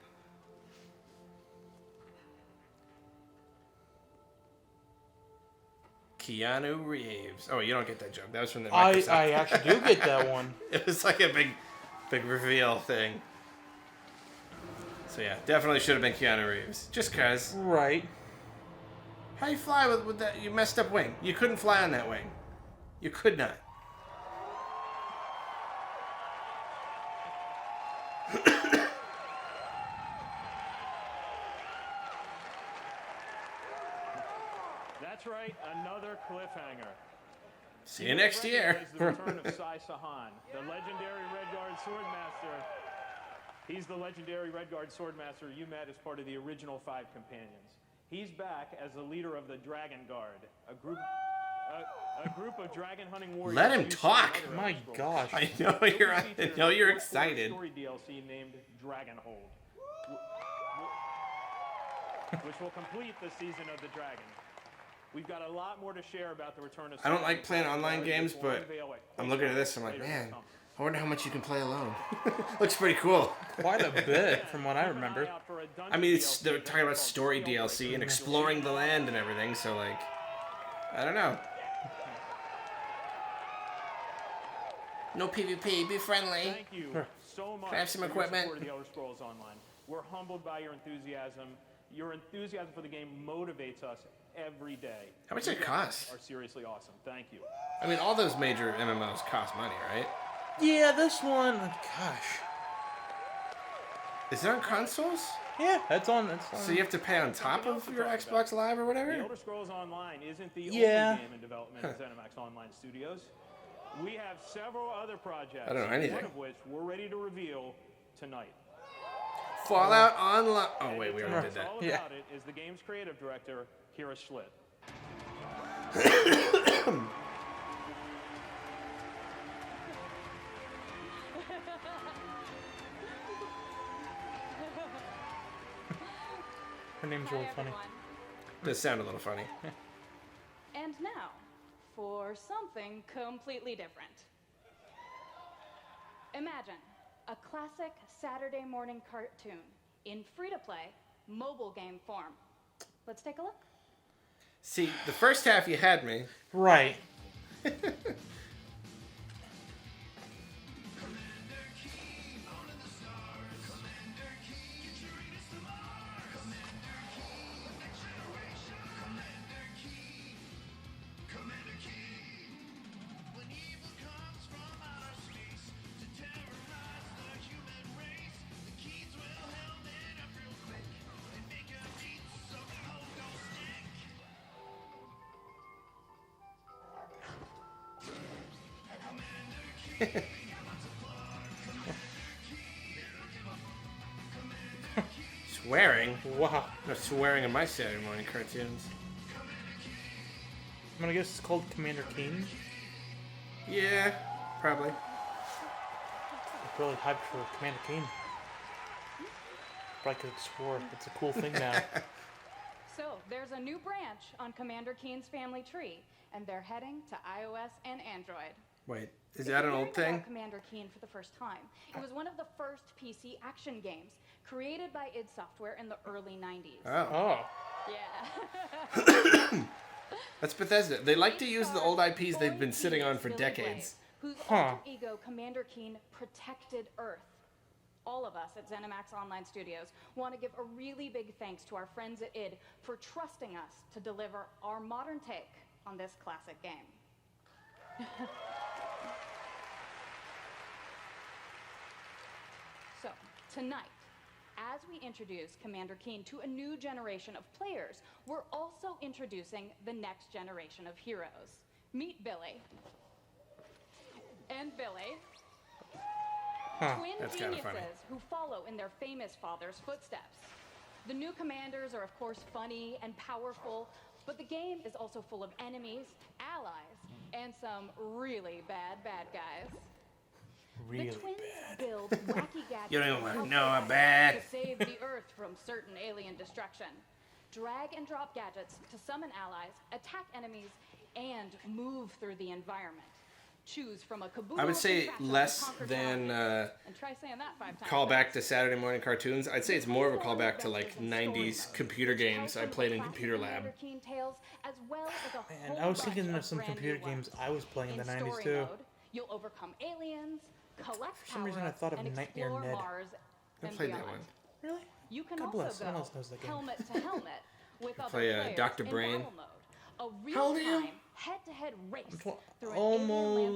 Keanu Reeves. Oh, you don't get that joke. That was from the Microsoft. I actually do get that one. It was like a big reveal thing. So yeah, definitely should have been Keanu Reeves. Just cause. Right. How you fly with that? You messed up wing. You couldn't fly on that wing. You could not. That's right, another cliffhanger. See you next year. The return of Sai Sahan, the legendary Red Guard Swordmaster. He's the legendary Red Guard Swordmaster you met as part of the original 5 companions. He's back as the leader of the Dragon Guard, a group of dragon hunting warriors. Let him talk. My gosh. I know you're excited. Story DLC named Dragonhold, which will complete the season of the Dragon. We've got a lot more to share about the return of. I don't like playing online games, but I'm looking at this. I'm like, man, I wonder how much you can play alone. Looks pretty cool. Quite a bit, from what I remember. I mean, they're talking about story DLC and exploring the land and everything. So like, I don't know. No PvP. Be friendly. Thank you so much. Can I have some equipment? For the Elder Scrolls Online. We're humbled by your enthusiasm. Your enthusiasm for the game motivates us every day. How much does it cost? Are seriously awesome. Thank you. I mean, all those major MMOs cost money, right? Yeah, this one, gosh. Is it on consoles? Yeah, that's on. So you have to pay on top of your Xbox Live or whatever? The Elder Scrolls Online isn't the only Yeah. game in development at ZeniMax Online Studios. We have several other projects. I don't know anything. One of which we're ready to reveal tonight. Fallout Online. Oh wait, we already did that. All about it is the game's creative director, Kira Schlitt. Her name's really funny. Does sound a little funny. And now, for something completely different. Imagine a classic Saturday morning cartoon in free-to-play mobile game form. Let's take a look. See, the first half you had me. Right. Swearing? Wow. No swearing in my Saturday morning cartoons. I'm gonna guess it's called Commander Keen. Yeah, probably. I'm really hyped for Commander Keen. Probably could explore. It's a cool thing now. So, there's a new branch on Commander Keen's family tree, and they're heading to iOS and Android. Wait, is that an old thing? Commander Keen for the first time. It was one of the first PC action games created by id Software in the early 90s. Oh. Yeah. That's Bethesda. They like to use the old IPs they've been sitting on for decades. whose alter ego Commander Keen protected Earth. All of us at ZeniMax Online Studios want to give a really big thanks to our friends at id for trusting us to deliver our modern take on this classic game. So, tonight, as we introduce Commander Keen to a new generation of players, we're also introducing the next generation of heroes. Meet Billy. And Billy. Twin geniuses who follow in their famous father's footsteps. The new commanders are, of course, funny and powerful, but the game is also full of enemies, allies, and some really bad guys. Really the twins bad. build wacky gadgets You don't and even help know their how bad. to save the Earth from certain alien destruction. Drag and drop gadgets to summon allies, attack enemies, and move through the environment. Choose from a caboodle I would say contraption to less conquer than challenges. And try saying that 5 times callback to Saturday morning cartoons. I'd say it's more of a callback to like 90s computer games I played in Computer Lab. And I was thinking of some computer games I was playing in the 90s too. You'll overcome aliens, collect For some reason I thought of and Nightmare explore Ned. Mars I and played beyond. that one. Really? You can God also bless. go Someone else knows that game. helmet to helmet with other play, players Dr. in Brain. battle mode. A How old are you? real-time, head-to-head race through an alien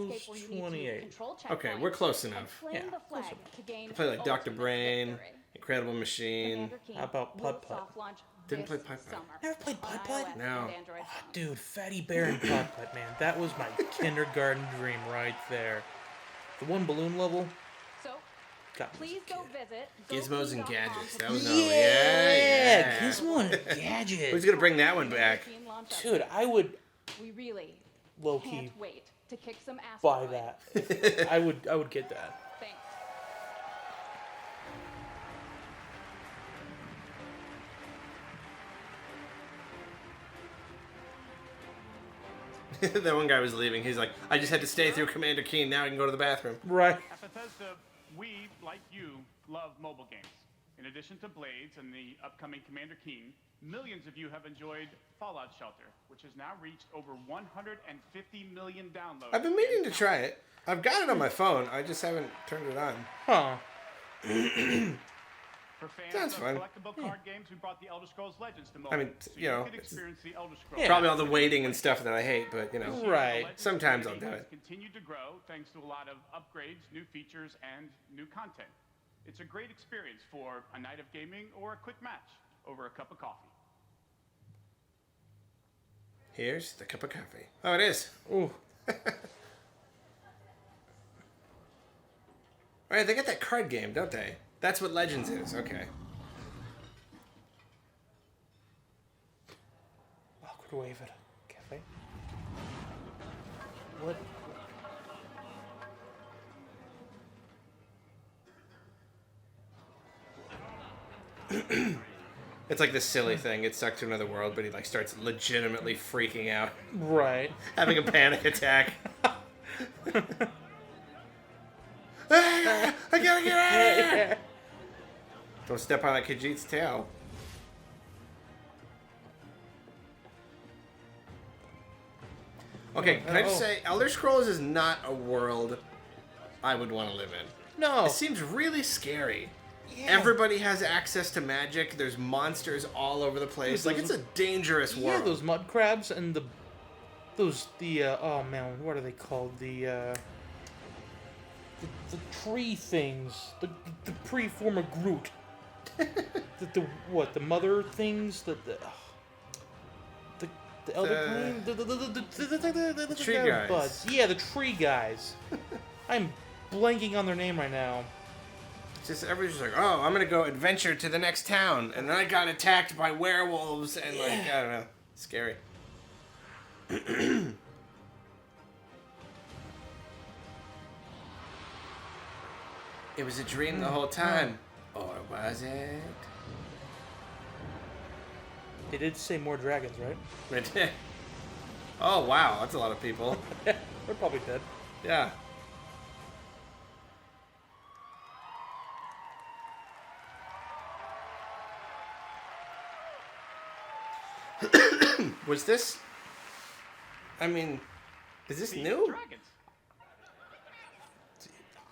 landscape Almost where you need to 28. control Okay, checkpoints we're close and enough. claim Yeah, the flag close to gain I played like Dr. ultimate Brain, victory. Incredible Machine. Commander Keen How about will Putt Putt? soft launch Didn't play this Putt Putt. summer Never played on Putt Putt? iOS No. and Android phones. Dude, Fatty Bear and Putt Putt, man. That was my kindergarten dream right there. The one balloon level. So, Got me please go visit Gizmos and Gadgets. That was Yeah, Gizmo and Gadget. Who's gonna bring that one back? Dude, I would We really low-key can't wait to kick some ass. buy that. I would get that. Thanks. That one guy was leaving. He's like, I just had to stay through Commander Keen. Now I can go to the bathroom. Right. At Bethesda, we, like you, love mobile games. In addition to Blades and the upcoming Commander Keen, millions of you have enjoyed Fallout Shelter, which has now reached over 150 million downloads. I've been meaning to try it. I've got it on my phone. I just haven't turned it on. Huh. For fans Sounds of fun. collectible card games, we brought the Elder Scrolls Legends to mobile. I mean, so you know, could it's experience the Elder Scrolls. probably all the waiting and stuff that I hate, but you know, Right. sometimes I'll do Community it. has continued to grow thanks to a lot of upgrades, new features, and new content. It's a great experience for a night of gaming or a quick match over a cup of coffee. Here's the cup of coffee. Oh, it is. Ooh. Alright, they got that card game, don't they? That's what Legends is. Okay. Awkward wave at a cafe. What? It's like this silly thing. It's stuck to another world, but he like starts legitimately freaking out. Right. Having a panic attack. I gotta get out of here! Don't step on that Khajiit's tail. Okay, can I just say, Elder Scrolls is not a world I would want to live in. No. It seems really scary. Yeah. Everybody has access to magic. There's monsters all over the place. Dude, Like, it's a dangerous world. Yeah, those mud crabs and the oh man, what are they called? The tree things. The pre-former Groot. the mother things? The elder plane? The tree guy with guys. buds. Yeah, the tree guys. I'm blanking on their name right now. Just everybody's just like, oh, I'm gonna go adventure to the next town, and then I got attacked by werewolves, and like, I don't know, scary. It was a dream the whole time, or was it? They did say more dragons, right? Oh wow, that's a lot of people. They're probably dead. Yeah. Was this? I mean, is this new? Dragons.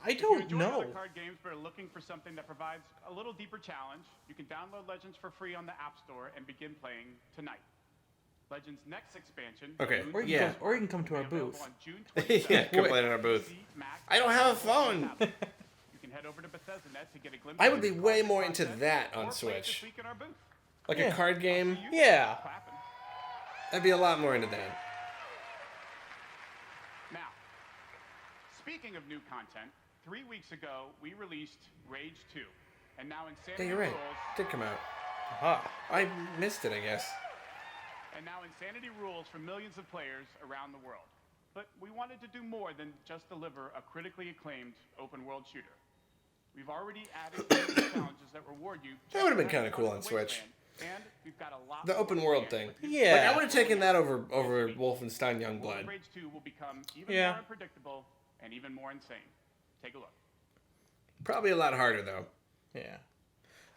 I If you don't enjoy know. other card games but are looking for something that provides a little deeper challenge, you can download Legends for free on the App Store and begin playing tonight. Legends' next expansion, Okay, Or you can come to our booth. on June Yeah, come play in our booth. I don't have a phone. You can head over to Bethesda.net to get a glimpse. I would be way more into that on or play it this Switch. week in our booth. Like a card game. Yeah. I'd be a lot more into that. Now, speaking of new content, 3 weeks ago we released Rage 2, and now Insanity Yeah, you're right. Rules. It did come out. Aha. I missed it, I guess. And now Insanity rules for millions of players around the world. But we wanted to do more than just deliver a critically acclaimed open-world shooter. We've already added challenges that reward you. That would have been kind of cool on Switch. And we've got a lot The open world thing. Yeah. Like, I would have taken that over Wolfenstein Youngblood. Rage 2 will become even Yeah. more unpredictable and even more insane. Take a look. Probably a lot harder, though. Yeah.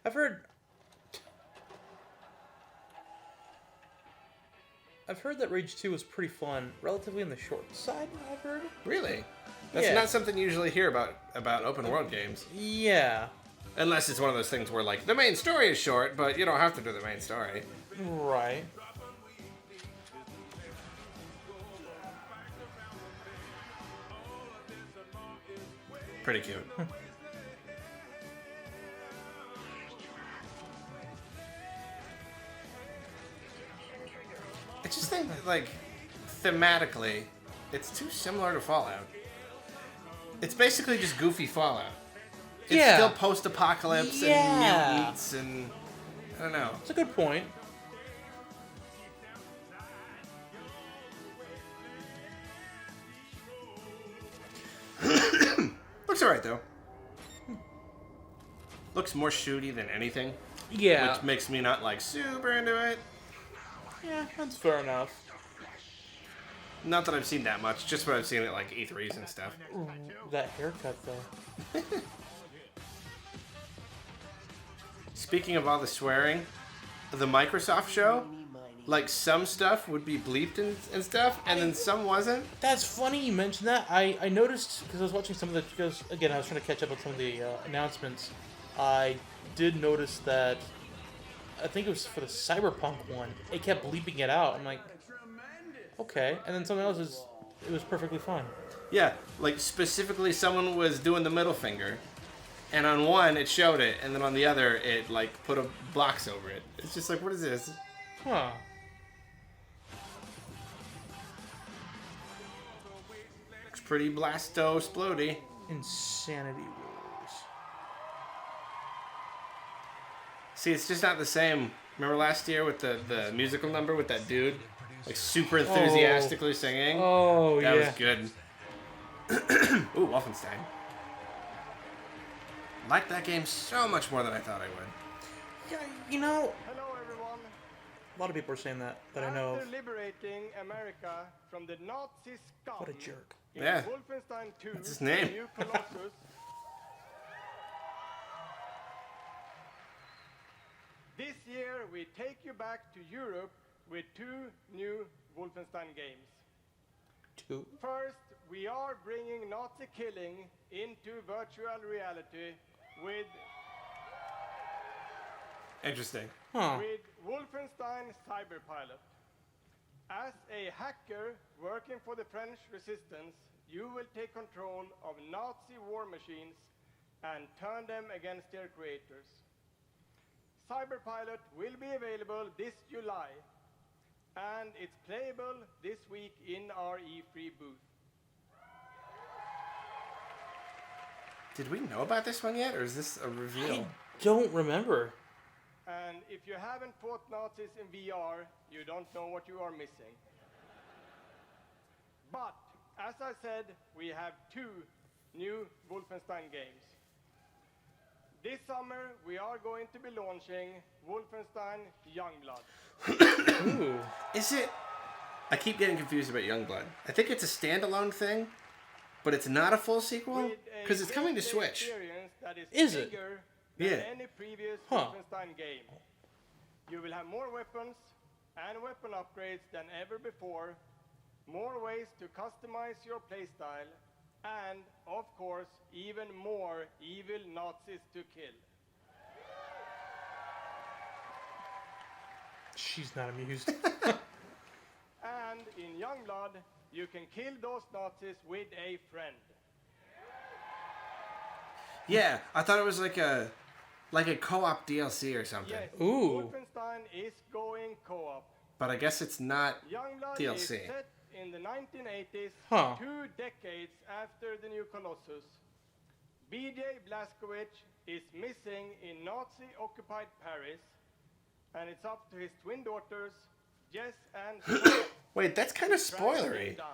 I've heard that Rage 2 was pretty fun, relatively on the short side, I've heard. Really? That's Yeah. not something you usually hear about open world games. Yeah. Unless it's one of those things where, like, the main story is short, but you don't have to do the main story. Right. Pretty cute. I just think that, like, thematically, it's too similar to Fallout. It's basically just goofy Fallout. It's Yeah. still post-apocalypse Yeah. and mutants and... I don't know. It's a good point. Looks alright, though. Looks more shooty than anything. Yeah. Which makes me not, like, super into it. Yeah, that's fair enough. Not that I've seen that much, just what I've seen at, like, E3s and stuff. Ooh, that haircut, though. Speaking of all the swearing, the Microsoft show, like, some stuff would be bleeped and stuff, and then some wasn't. That's funny you mentioned that. I noticed, because I was watching some of the, because, again, I was trying to catch up on some of the announcements. I did notice that, I think it was for the Cyberpunk one, it kept bleeping it out. I'm like, okay. And then something else it was perfectly fine. Yeah, like, specifically someone was doing the middle finger, and on one it showed it, and then on the other it, like, put a box over it. It's just like, what is this? Huh. Looks pretty blasto-splody. Insanity rules. See, it's just not the same. Remember last year with the musical number with that dude? Like, super enthusiastically singing? Oh, that yeah. was good. Ooh, Wolfenstein. Liked that game so much more than I thought I would. Yeah, you know, Hello, everyone. a lot of people are saying that I know of. After liberating America from the Nazi scum What a jerk. in Yeah. Wolfenstein 2, That's his name. The New Colossus, this year we take you back to Europe with 2 new Wolfenstein games. 2? First, we are bringing Nazi killing into virtual reality with Interesting. with Wolfenstein Cyberpilot. As a hacker working for the French resistance, you will take control of Nazi war machines and turn them against their creators. Cyberpilot will be available this July, and it's playable this week in our E3 booth. Did we know about this one yet, or is this a reveal? Don't remember. And if you haven't fought Nazis in VR, you don't know what you are missing. But, as I said, we have 2 new Wolfenstein games. This summer, we are going to be launching Wolfenstein Youngblood. Ooh. Is it... I keep getting confused about Youngblood. I think it's a standalone thing, but it's not a full sequel? Because it's coming to Switch. That Is it? bigger Yeah. than any previous Huh. Wolfenstein game. You will have more weapons and weapon upgrades than ever before, more ways to customize your playstyle, and, of course, even more evil Nazis to kill. She's not amused. And in Youngblood, you can kill those Nazis with a friend. Yeah, I thought it was like a co-op DLC or something. Yes, Ooh. Wolfenstein is going co-op. But I guess it's not Youngblood DLC. is set in the 1980s, Huh. 2 decades after the new Colossus. B.J. Blazkowicz is missing in Nazi-occupied Paris, and it's up to his twin daughters, Jess and Wait, that's kind of to track him spoilery. down.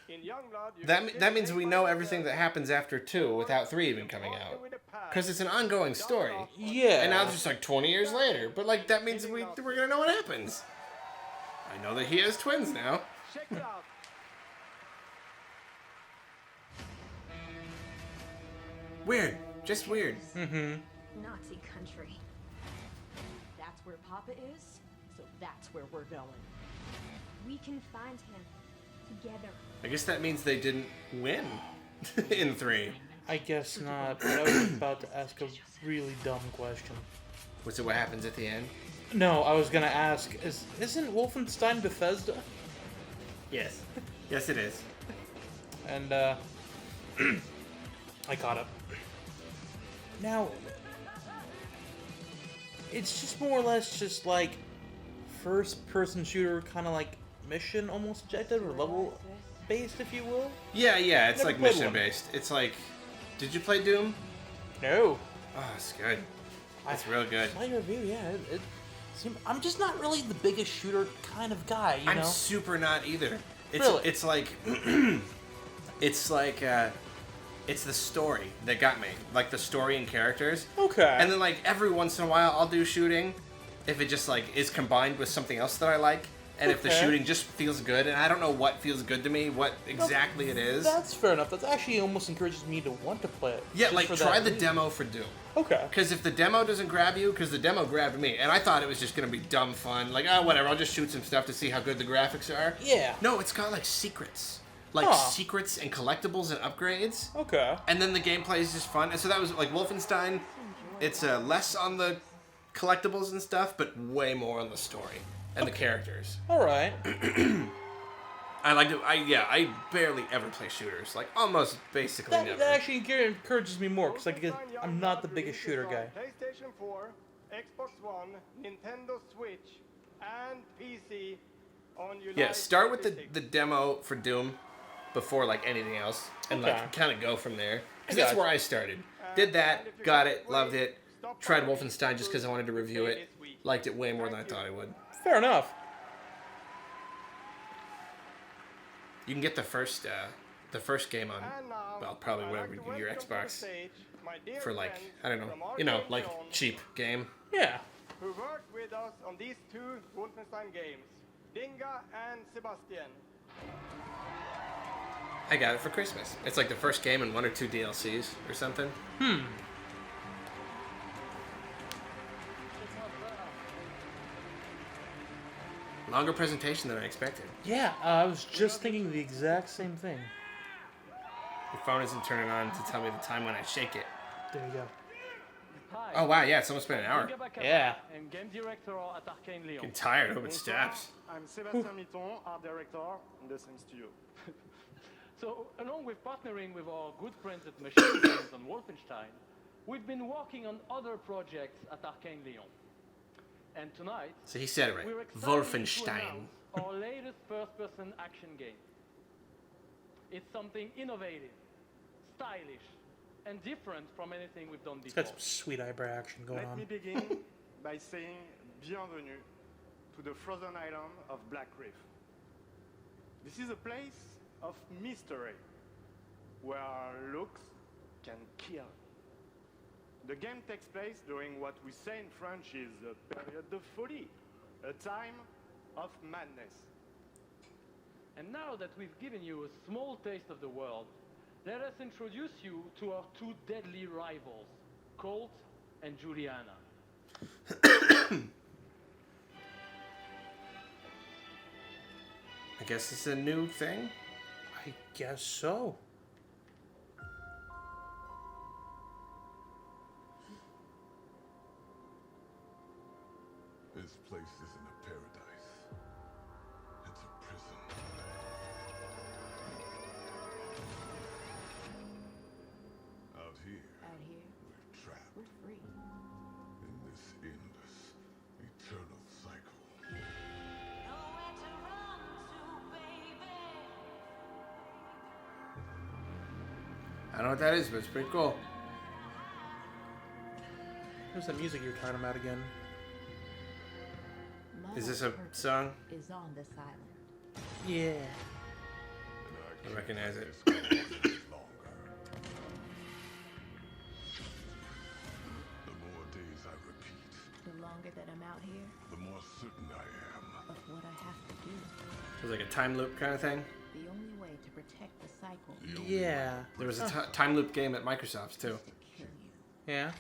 In Youngblood, you That can that means stay we by know yourself, everything that happens after 2 without 3 even coming out. Because it's an ongoing story. Yeah. And now it's just like 20 years later. But like that means we're gonna know what happens. I know that he has twins now. Check it out. Weird. Just weird. Mm-hmm. Nazi country. That's where Papa is, so that's where we're going. We can find him together. I guess that means they didn't win in 3. I guess not, but I was about to ask a really dumb question. Was it what happens at the end? No, I was gonna ask, isn't Wolfenstein Bethesda? Yes. Yes, it is. And, I caught up. Now, it's just more or less just like first-person shooter, kind of like mission almost objective or level based, if you will. Yeah, it's Never like played mission one. based. It's like, did you play Doom? No. Oh, it's good. It's real good. My review, yeah. I'm just not really the biggest shooter kind of guy, you know? I'm super not either. Really? It's like, it's like, it's the story that got me. Like the story and characters. Okay. And then like every once in a while I'll do shooting if it just like is combined with something else that I like. And if the Okay. shooting just feels good, and I don't know what feels good to me, what exactly it is. That's fair enough. That actually almost encourages me to want to play it. Yeah, just like for try that the reason. demo for Doom. Okay. Because if the demo doesn't grab you, because the demo grabbed me, and I thought it was just gonna be dumb fun, like whatever, I'll just shoot some stuff to see how good the graphics are. Yeah. No, it's got like secrets, secrets and collectibles and upgrades. Okay. And then the gameplay is just fun. And so that was like Wolfenstein. It's less on the collectibles and stuff, but way more on the story and the characters. All right. I like to. I barely ever play shooters. Like almost basically never. That actually encourages me more because I'm not the biggest shooter guy. PlayStation 4, Xbox One, Nintendo Switch, and PC on July Yeah, start with 26th. the demo for Doom before like anything else, and Okay. like kind of go from there. I Because that's gotcha. where I started. Did that, got it, loved it. Tried Wolfenstein just because I wanted to review it. Liked it way more than I thought I would. Fair enough. You can get the first game on, well, probably whatever your Xbox for like I don't know, like cheap game. Yeah. Who worked with us on these 2 Wolfenstein games, Dinga and Sebastian. I got it for Christmas. It's like the first game and 1 or 2 DLCs or something. Longer presentation than I expected. Yeah, I was just thinking the exact same thing. Your phone isn't turning on to tell me the time when I shake it. There you go. Oh wow, yeah, it's almost been an hour. Yeah. And game director at Arcane Lyon. Getting tired, hope it stops. I'm Sébastien Mitton, art director in the same studio. So, along with partnering with our good friends at Machine Games on Wolfenstein, we've been working on other projects at Arcane Lyon. And tonight, So he said it right. we're excited Wolfenstein. to announce our latest first-person action game. It's something innovative, stylish, and different from anything we've done It's before. got some sweet eyebrow action going Let on. me begin by saying bienvenue to the frozen island of Black Reef. This is a place of mystery, where looks can kill. The game takes place during what we say in French is a période de folie, a time of madness. And now that we've given you a small taste of the world, let us introduce you to our 2 deadly rivals, Colt and Juliana. I guess it's a new thing. I guess so. This place isn't a paradise. It's a prison. Out here, we're trapped. We're free. In this endless, eternal cycle. I don't know what that is, but it's pretty cool. What's the music you're talking about again? Is this a song? Is on this island. Yeah. I recognize it. The more days I repeat, The longer that I'm out here, the more certain I am of what I have to do. So it's like a time loop kind of thing? The only way to protect the cycle. Yeah. There was a time loop game at Microsoft's too. Yeah.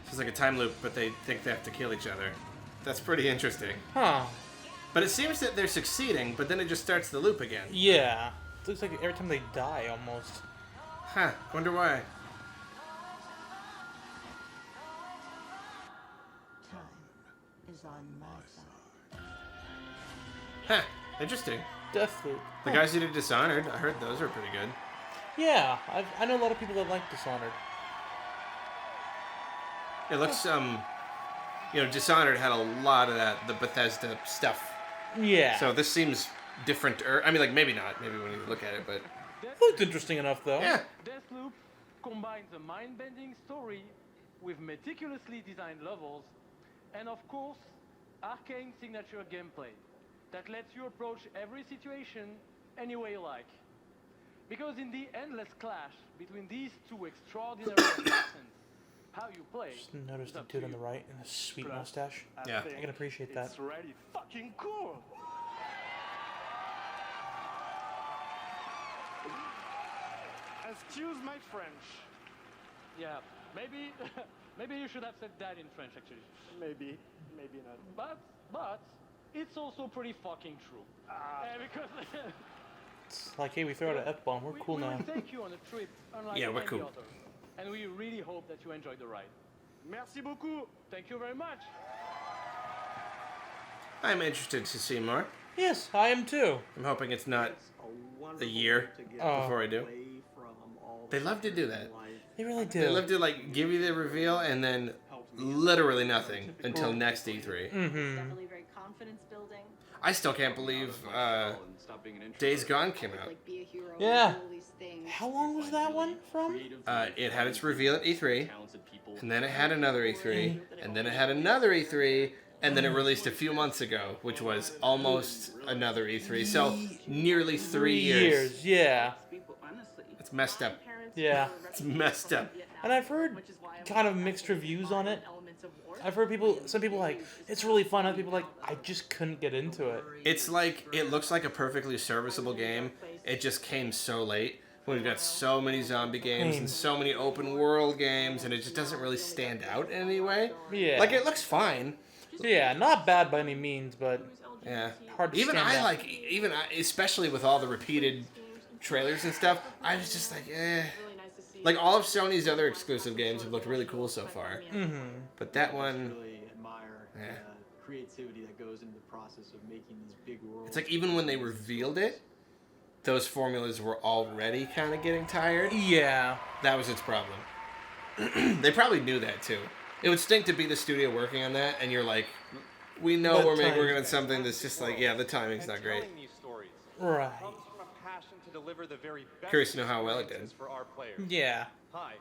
It's like a time loop, but they think they have to kill each other. That's pretty interesting. Huh. But it seems that they're succeeding, but then it just starts the loop again. Yeah. It looks like every time they die, almost. Huh. Wonder why. Time is on my side. Huh. Interesting. Deathloop. The guys who did Dishonored, I heard those were pretty good. Yeah, I know a lot of people that like Dishonored. It looks, Dishonored had a lot of that, the Bethesda stuff. Yeah. So this seems different. I mean, like, maybe not. Maybe when you look at it, but... Looked interesting enough, though. Yeah. Deathloop combines a mind-bending story with meticulously designed levels and, of course, arcane signature gameplay that lets you approach every situation any way you like. Because in the endless clash between these two extraordinary assassins, how you play... Just noticed the dude on the right and the sweet mustache. Yeah. I can appreciate that. It's really fucking cool. Excuse my French. Yeah, maybe you should have said that in French, actually. Maybe not. But it's also pretty fucking true. Because It's like, hey, we throw out an F-bomb. We're cool we now. will take you on a trip unlike Yeah, we're any cool. other. And we really hope that you enjoyed the ride. Merci beaucoup. Thank you very much. I'm interested to see more. Yes, I am too. I'm hoping it's not a year before I do. They love to do that. They really do. They love to, like, give you the reveal and then literally nothing until next E3. Mm-hmm. Definitely very confidence building. I still can't believe Days Gone came out. Like be a hero. Yeah. Do all these things. How long was that one from? It had its reveal at E3, and then it had another E3, and then it had another E3, and then it released a few months ago, which was almost another E3. So nearly 3 years. Yeah. It's messed up. Yeah. It's messed up. And I've heard kind of mixed reviews on it. I've heard some people like, it's really fun. Other people like, I just couldn't get into it. It's like, it looks like a perfectly serviceable game. It just came so late. We've got so many zombie games and so many open world games, and it just doesn't really stand out in any way. Yeah. Like, it looks fine. Yeah, not bad by any means, but yeah, hard to even stand I out. like, especially with all the repeated trailers and stuff, I was just like, eh. Like, all of Sony's other exclusive games have looked really cool so far. Mm-hmm. But that one... really admire the creativity that goes into the process of making these big worlds. It's like, even when they revealed it, those formulas were already kind of getting tired. Yeah. That was its problem. They probably knew that, too. It would stink to be the studio working on that, and you're like, we know we're working on something that's just like, yeah, the timing's not great. Right. To deliver the very best Curious to know how well it did. for our players. Yeah. Hi,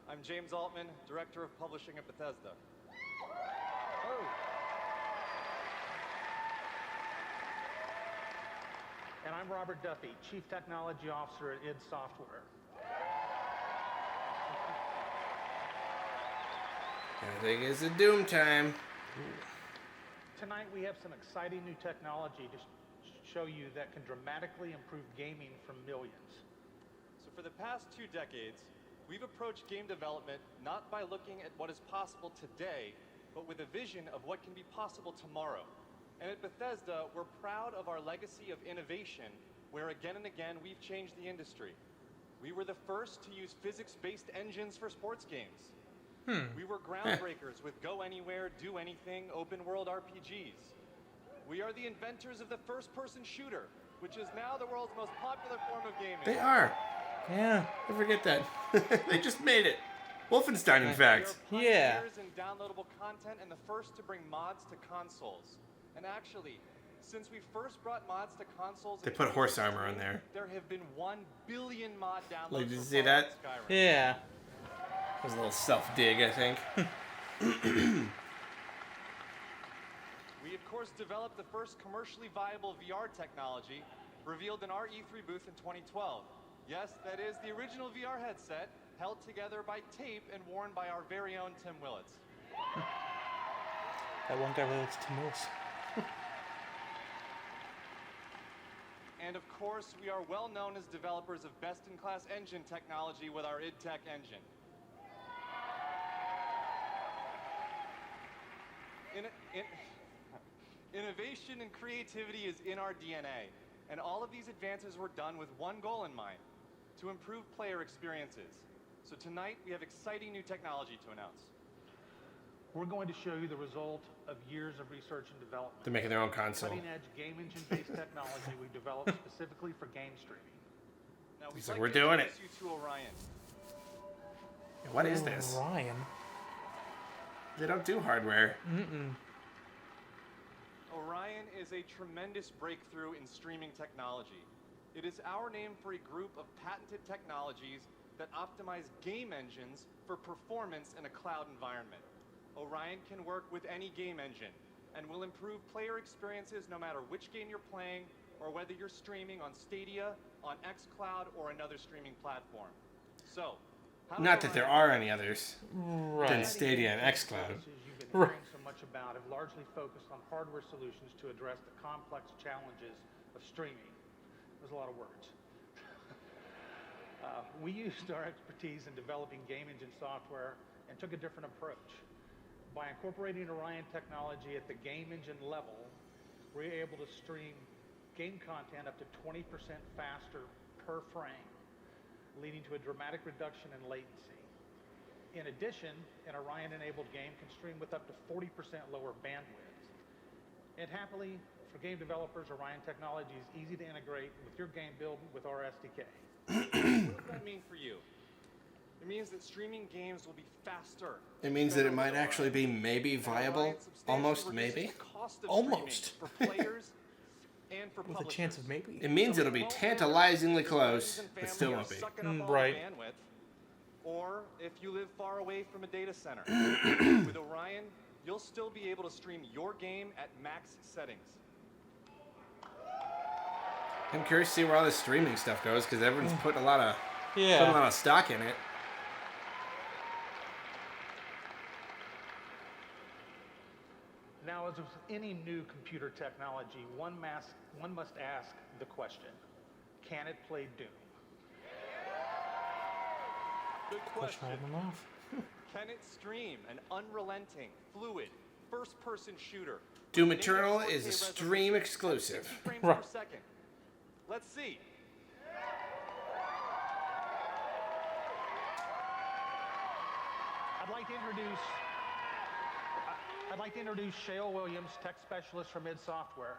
I'm James Altman, Director of Publishing at Bethesda. And I'm Robert Duffy, Chief Technology Officer at id Software. Everything is a Doom time. Tonight we have some exciting new technology to show you that can dramatically improve gaming for millions. So for the past 2 decades, We've approached game development not by looking at what is possible today, but with a vision of what can be possible tomorrow. And at Bethesda, we're proud of our legacy of innovation, where again and again we've changed the industry. We were the first to use physics-based engines for sports games. We were groundbreakers with go anywhere, do anything, open world RPGs. We are the inventors of the first-person shooter, which is now the world's most popular form of gaming. They are. Yeah. I forget that. They just made it. Wolfenstein, in fact. We are pioneers in downloadable content and the first to bring mods to consoles. And actually, since we first brought mods to consoles, They put horse armor on there. There have been 1 billion mod downloads. Like, did you see that? Yeah. It was a little self-dig, I think. We, of course, developed the first commercially viable VR technology, revealed in our E3 booth in 2012. Yes, that is the original VR headset, held together by tape and worn by our very own Tim Willits. That one guy really likes Tim Willis. And of course, we are well known as developers of best-in-class engine technology with our id Tech engine. Innovation and creativity is in our DNA, and all of these advances were done with one goal in mind: to improve player experiences. So tonight, we have exciting new technology to announce. We're going to show you the result of years of research and development. They're making their own console. Cutting-edge game engine-based technology we developed specifically for game streaming. Now, He's like, we're doing it. You to Orion. What is this? Orion. They don't do hardware. Orion is a tremendous breakthrough in streaming technology. It is our name for a group of patented technologies that optimize game engines for performance in a cloud environment. Orion can work with any game engine and will improve player experiences no matter which game you're playing or whether you're streaming on Stadia, on xCloud, or another streaming platform. So, Not that there are any others than Right. Stadia and xCloud. You've been hearing so much about have largely focused on hardware solutions to address the complex challenges of streaming. There's a lot of words. We used our expertise in developing game engine software and took a different approach. By incorporating Orion technology at the game engine level, we're able to stream game content up to 20% faster per frame, leading to a dramatic reduction in latency. In addition, an Orion-enabled game can stream with up to 40% lower bandwidth. And happily, for game developers, Orion technology is easy to integrate with your game build with our SDK. what does that mean for you? It means that streaming games will be faster. It means that it might actually be maybe viable. Almost maybe. Almost. For players and for With a chance of maybe. It means it'll be tantalizingly close, but still won't be. Right. Bandwidth, or if you live far away from a data center. With Orion, you'll still be able to stream your game at max settings. I'm curious to see where all this streaming stuff goes because everyone's putting a lot of stock in it. Now, as with any new computer technology, one must ask the question: can it play Doom? Good question. enough. Can it stream an unrelenting, fluid, first-person shooter? Doom Eternal is a stream exclusive. 60 frames per second. Let's see. I'd like to introduce Shale Williams, tech specialist from id Software,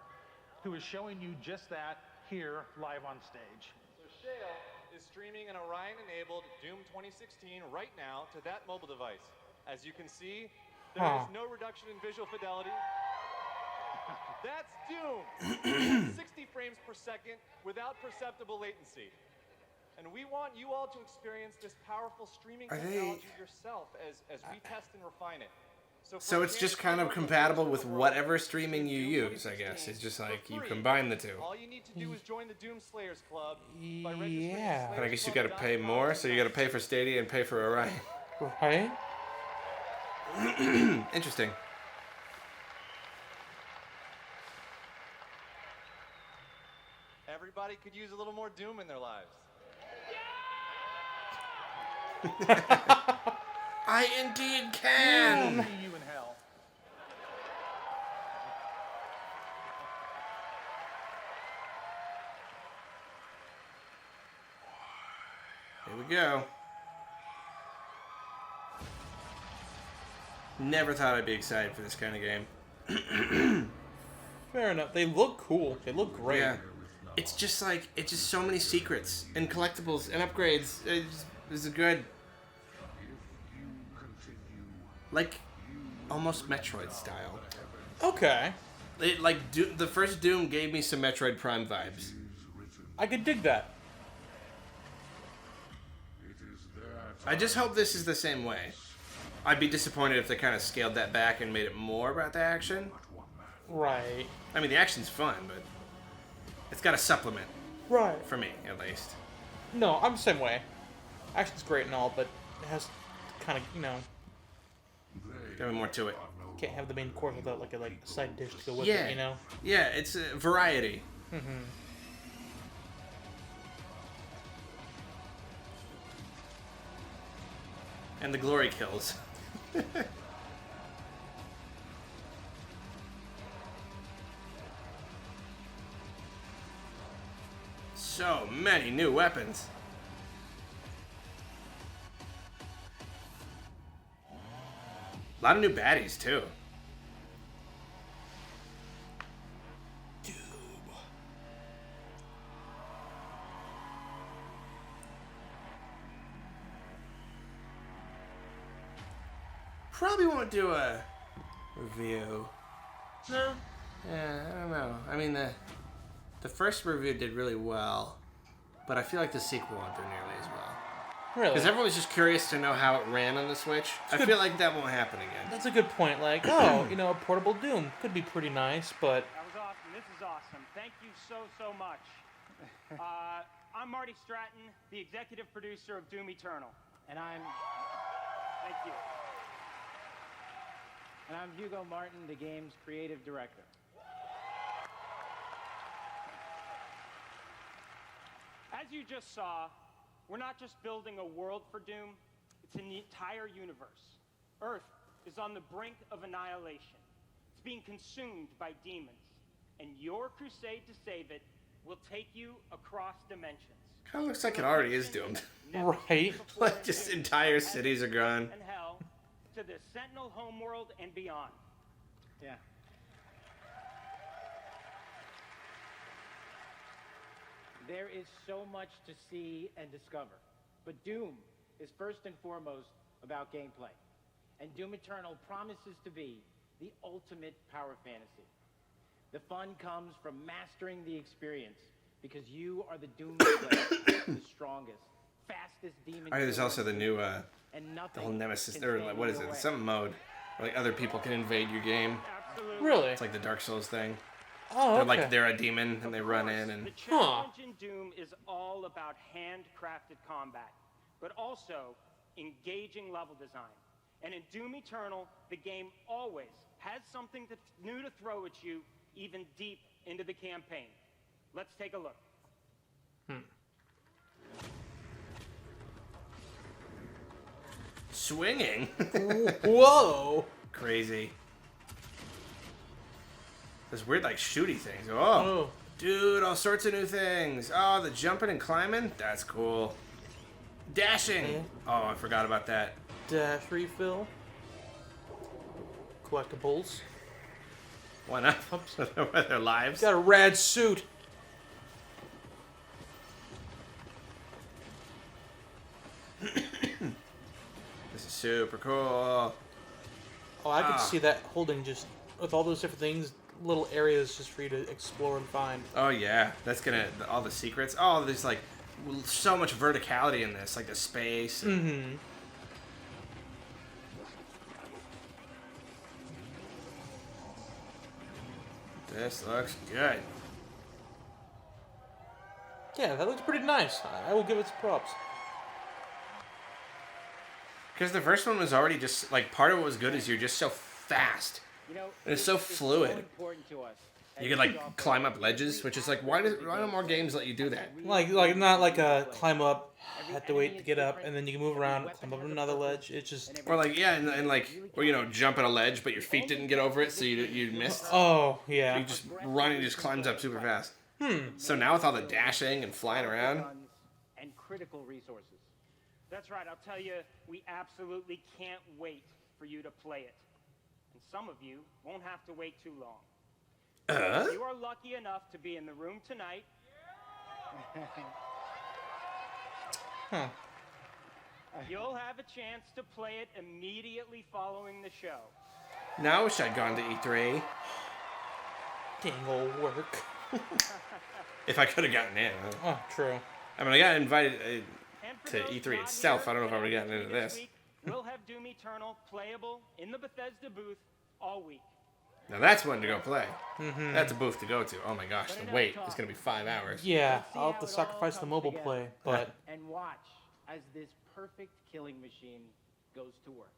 who is showing you just that here live on stage. So Shale is streaming an Orion-enabled Doom 2016 right now to that mobile device. As you can see, there is no reduction in visual fidelity. That's Doom! 60 frames per second without perceptible latency. And we want you all to experience this powerful streaming technology yourself as we test and refine it. So it's just kind of compatible with whatever streaming you use, I guess. It's just like you combine the two. All you need to do is join the Doom Slayers Club by registering Yeah. But I guess you got to pay more, so you got to pay for Stadia and pay for Orion. Right? Interesting. Everybody could use a little more Doom in their lives. I indeed can. See you in hell. Here we go. Never thought I'd be excited for this kind of game. Fair enough. They look cool. They look great. Yeah. It's just so many secrets and collectibles and upgrades. It's good. Like, almost Metroid style. Okay. The first Doom gave me some Metroid Prime vibes. I could dig that. I just hope this is the same way. I'd be disappointed if they kind of scaled that back and made it more about the action. Right. I mean, the action's fun, but it's got to supplement. Right. For me, at least. No, I'm the same way. Action's great and all, but it has kind of, Gotta be more to it. Can't have the main course without like a side dish to go with it, Yeah, it's a variety. Mm-hmm. And the glory kills. So many new weapons. A lot of new baddies, too. Probably won't do a review. No? Yeah, I don't know. I mean, the first review did really well, but I feel like the sequel won't do nearly as well. Really? Because everyone was just curious to know how it ran on the Switch. I feel like that won't happen again. That's a good point. Like, a portable Doom could be pretty nice, but... That was awesome. This is awesome. Thank you so much. I'm Marty Stratton, the executive producer of Doom Eternal. And I'm... Thank you. And I'm Hugo Martin, the game's creative director. As you just saw, we're not just building a world for Doom, it's an entire universe. Earth is on the brink of annihilation. It's being consumed by demons. And your crusade to save it will take you across dimensions. Kind of looks like it already is doomed. Right? Like, just entire cities are gone. And hell, to the Sentinel homeworld and beyond. Yeah. There is so much to see and discover, but Doom is first and foremost about gameplay. And Doom Eternal promises to be the ultimate power fantasy. The fun comes from mastering the experience, because you are the Doom Slayer, the strongest, fastest demon. Oh, there's also the new, and the whole Nemesis, or what is it? Some mode where like other people can invade your game. Absolutely. Really? It's like the Dark Souls thing. Oh, okay. They're a demon and they run in and. The challenge in Doom is all about handcrafted combat, but also engaging level design. And in Doom Eternal, the game always has something new to throw at you, even deep into the campaign. Let's take a look. Swinging. Whoa. Crazy. There's weird like shooty things. Oh, dude, all sorts of new things. Oh, the jumping and climbing. That's cool. Dashing. Oh, I forgot about that. Dash refill. Collectibles. Why not? Their lives. Got a rad suit. This is super cool. Oh, I could see that holding just with all those different things, little areas just for you to explore and find. Oh yeah, that's gonna all the secrets. Oh, there's like so much verticality in this, like the space. Mm-hmm. This looks good. Yeah, that looks pretty nice. I will give it some props. Because the first one was already just like part of what was good is you're just so fast. You know, and it's so fluid. So important to us You could like climb up ledges, which is like why don't more games let you do that? Like not like a climb up, have to wait to get up, and then you can move around, climb up another ledge. It's just or like and like or jump at a ledge, but your feet didn't get over it, so you missed. Oh yeah. You just run and just climbs up super fast. So now with all the dashing and flying around, and critical resources. That's right. I'll tell you, we absolutely can't wait for you to play it, and some of you won't have to wait too long. If you are lucky enough to be in the room tonight. You'll have a chance to play it immediately following the show. Now I wish I'd gone to E3. Dang old work. If I could have gotten in. Oh, true. I mean, I got invited to E3 itself. I don't know if I would have gotten into this. We'll have Doom Eternal playable in the Bethesda booth all week. Now that's one to go play. That's a booth to go to. Oh my gosh, the wait is going to be 5 hours. Yeah, I'll have to sacrifice the mobile play, but... And watch as this perfect killing machine goes to work.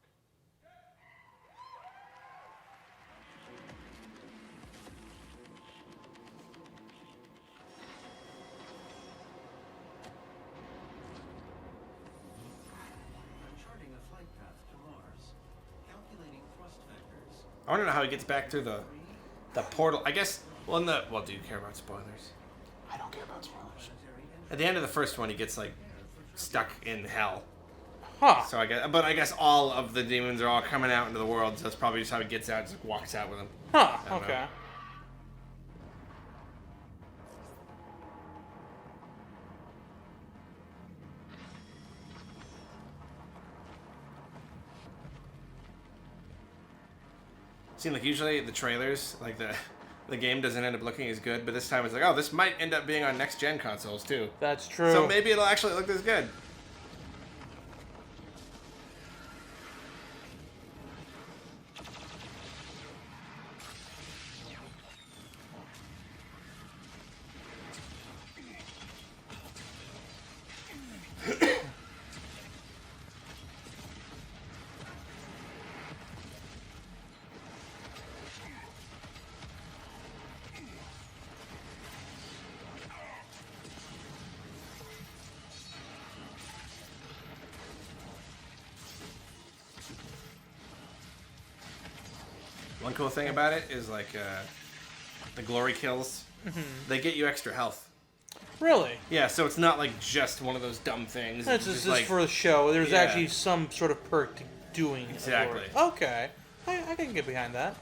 I want to know how he gets back through the portal. I guess. Well, do you care about spoilers? I don't care about spoilers. At the end of the first one, he gets like stuck in hell. Huh. So I guess all of the demons are all coming out into the world. So that's probably just how he gets out. Just like, walks out with them. Huh. Okay. Seems like usually the trailers, like the game doesn't end up looking as good, but this time it's like, oh, this might end up being on next gen consoles too. That's true. So maybe it'll actually look this good. One cool thing about it is like the glory kills. They get you extra health. Really? Yeah, so it's not like just one of those dumb things. It's just like, for the show. There's yeah. actually some sort of perk to doing exactly. Okay, I can get behind that.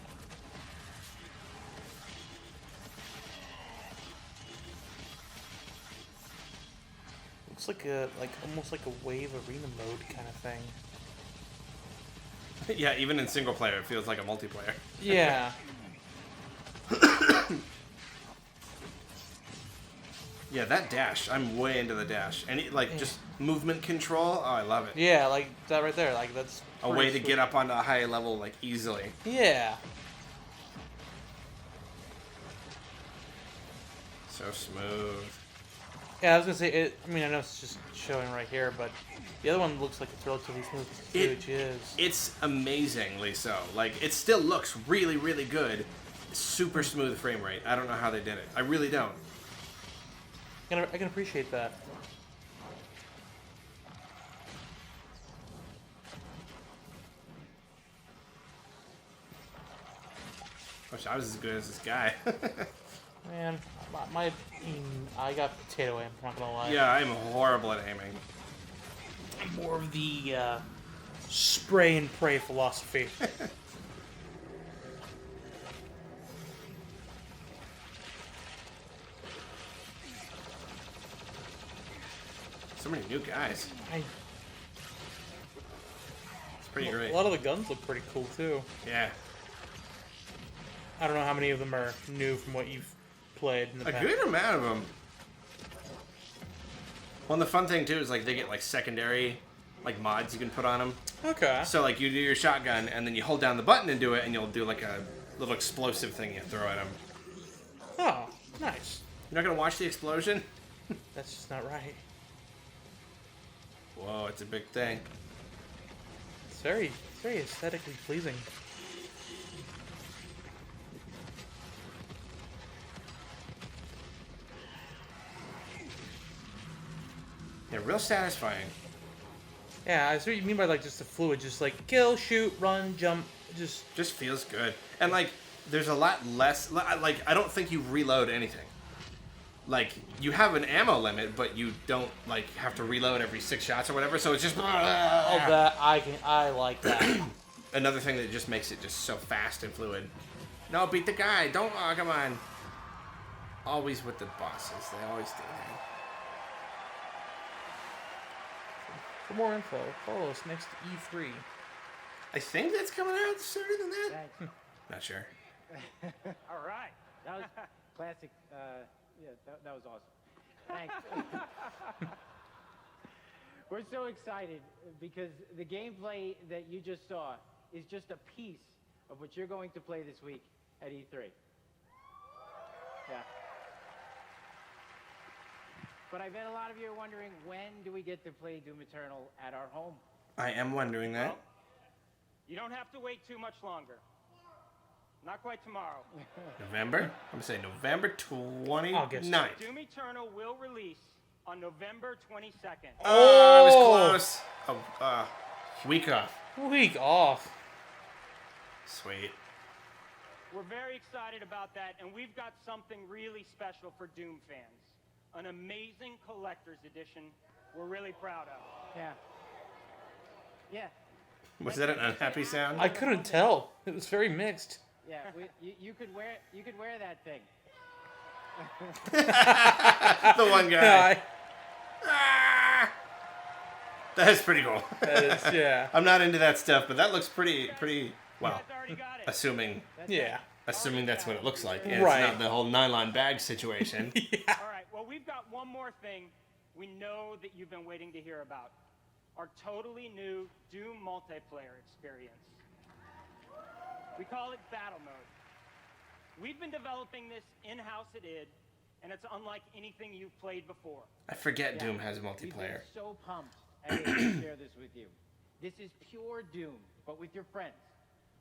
Looks like almost like a wave arena mode kind of thing. Yeah, even in single player, it feels like a multiplayer. Yeah. Yeah, that dash. I'm way into the dash. And just movement control. Oh, I love it. Yeah, like that right there. Like that's a way to get up onto a high level like easily. Yeah. So smooth. Yeah, I was gonna say it. I mean, I know it's just showing right here, but the other one looks like it's relatively smooth too, which is. It's amazingly so. Like it still looks really, really good. Super smooth frame rate. I don't know how they did it. I really don't. I can appreciate that. Wish I was as good as this guy. Man, I got potato aim, I'm not gonna lie. Yeah, I'm horrible at aiming. I'm more of the spray and pray philosophy. So many new guys. It's pretty great. A lot of the guns look pretty cool too. Yeah. I don't know how many of them are new from what you've played in the past. A good amount of them. Well, and the fun thing too is like they get like secondary like mods you can put on them. Okay. So like you do your shotgun and then you hold down the button and do it and you'll do like a little explosive thing you throw at them. Oh, nice. You're not gonna watch the explosion? That's just not right. Whoa, it's a big thing. It's very very aesthetically pleasing. They're real satisfying. Yeah, I see what you mean by like just the fluid, just like kill, shoot, run, jump, just feels good. And like, there's a lot less. Like, I don't think you reload anything. Like, you have an ammo limit, but you don't like have to reload every 6 shots or whatever. So it's just. Oh, that I like that. Another thing that just makes it just so fast and fluid. No, beat the guy. Don't. Oh, come on. Always with the bosses. They always do that. For more info, follow us next E3. I think that's coming out sooner than that. Not sure. All right. That was classic. Yeah, that was awesome. Thanks. We're so excited because the gameplay that you just saw is just a piece of what you're going to play this week at E3. Yeah. But I bet a lot of you are wondering, when do we get to play Doom Eternal at our home? I am wondering that. Well, you don't have to wait too much longer. Not quite tomorrow. November? I'm going to say November 29th. Doom Eternal will release on November 22nd. Oh, I was close. Week off. Week off. Sweet. We're very excited about that, and we've got something really special for Doom fans. An amazing collector's edition we're really proud of. Yeah. Yeah. Was that an unhappy sound? I couldn't tell. It was very mixed. Yeah, you could wear that thing. The one guy. That's pretty cool. That is, yeah. I'm not into that stuff, but that looks pretty well. Assuming that's what it looks like. Yeah, right. It's not the whole nylon bag situation. Yeah. All right. Well, we've got one more thing we know that you've been waiting to hear about. Our totally new Doom multiplayer experience. We call it Battle Mode. We've been developing this in-house at id, and it's unlike anything you've played before. I forget Doom has multiplayer. We've been so pumped at id to share this with you. This is pure Doom, but with your friends,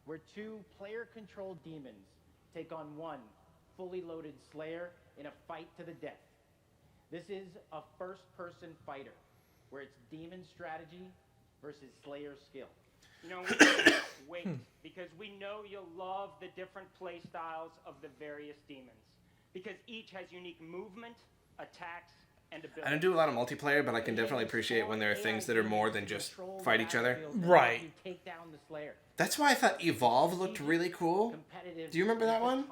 where 2 player-controlled demons take on 1 fully loaded Slayer in a fight to the death. This is a first-person fighter, where it's demon strategy versus Slayer skill. You know, we can't wait, because we know you'll love the different play styles of the various demons, because each has unique movement, attacks, and abilities. I don't do a lot of multiplayer, but I can definitely appreciate when there are things that are more than just fight each other. Right. Take down the Slayer. That's why I thought Evolve looked really cool. Do you remember that one?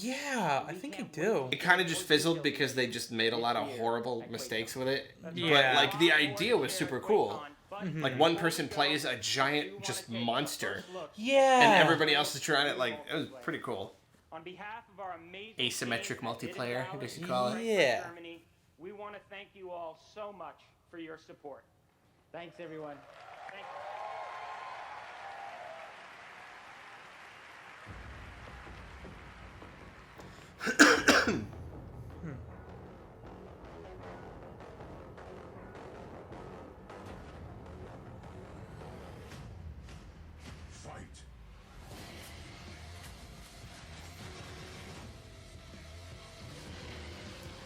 Yeah, I think I do. It kind of just fizzled because they just made a lot of horrible mistakes with it. Yeah. But like the idea was super cool. Like one person plays a giant just monster. Yeah. And everybody else is trying it. Like, it was pretty cool. On behalf of our amazing Asymmetric multiplayer, I guess you call it. Yeah. Germany, we want to thank you all so much for your support. Thanks, everyone. Thank you.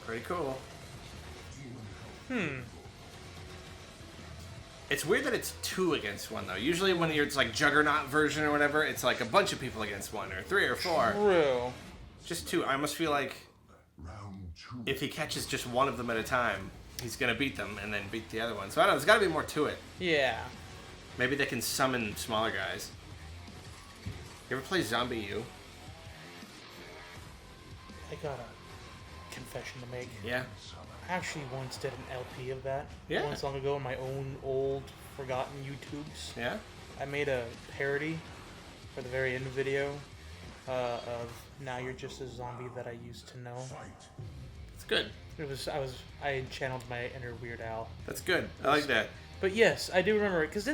Pretty cool. It's weird that it's 2 against 1 though. Usually when it's like Juggernaut version or whatever, it's like a bunch of people against 1 or 3 or 4. True. Just 2. I almost feel like if he catches just one of them at a time, he's gonna beat them and then beat the other one. So I don't know. There's got to be more to it. Yeah. Maybe they can summon smaller guys. You ever play Zombie U? I got a confession to make. Yeah. I actually once did an LP of that. Yeah. Once long ago on my own old forgotten YouTubes. Yeah. I made a parody for the very end video of "Now You're Just a Zombie That I Used to Know." It's good. I channeled my inner Weird Al. That's good. I like that. But yes, I do remember it, because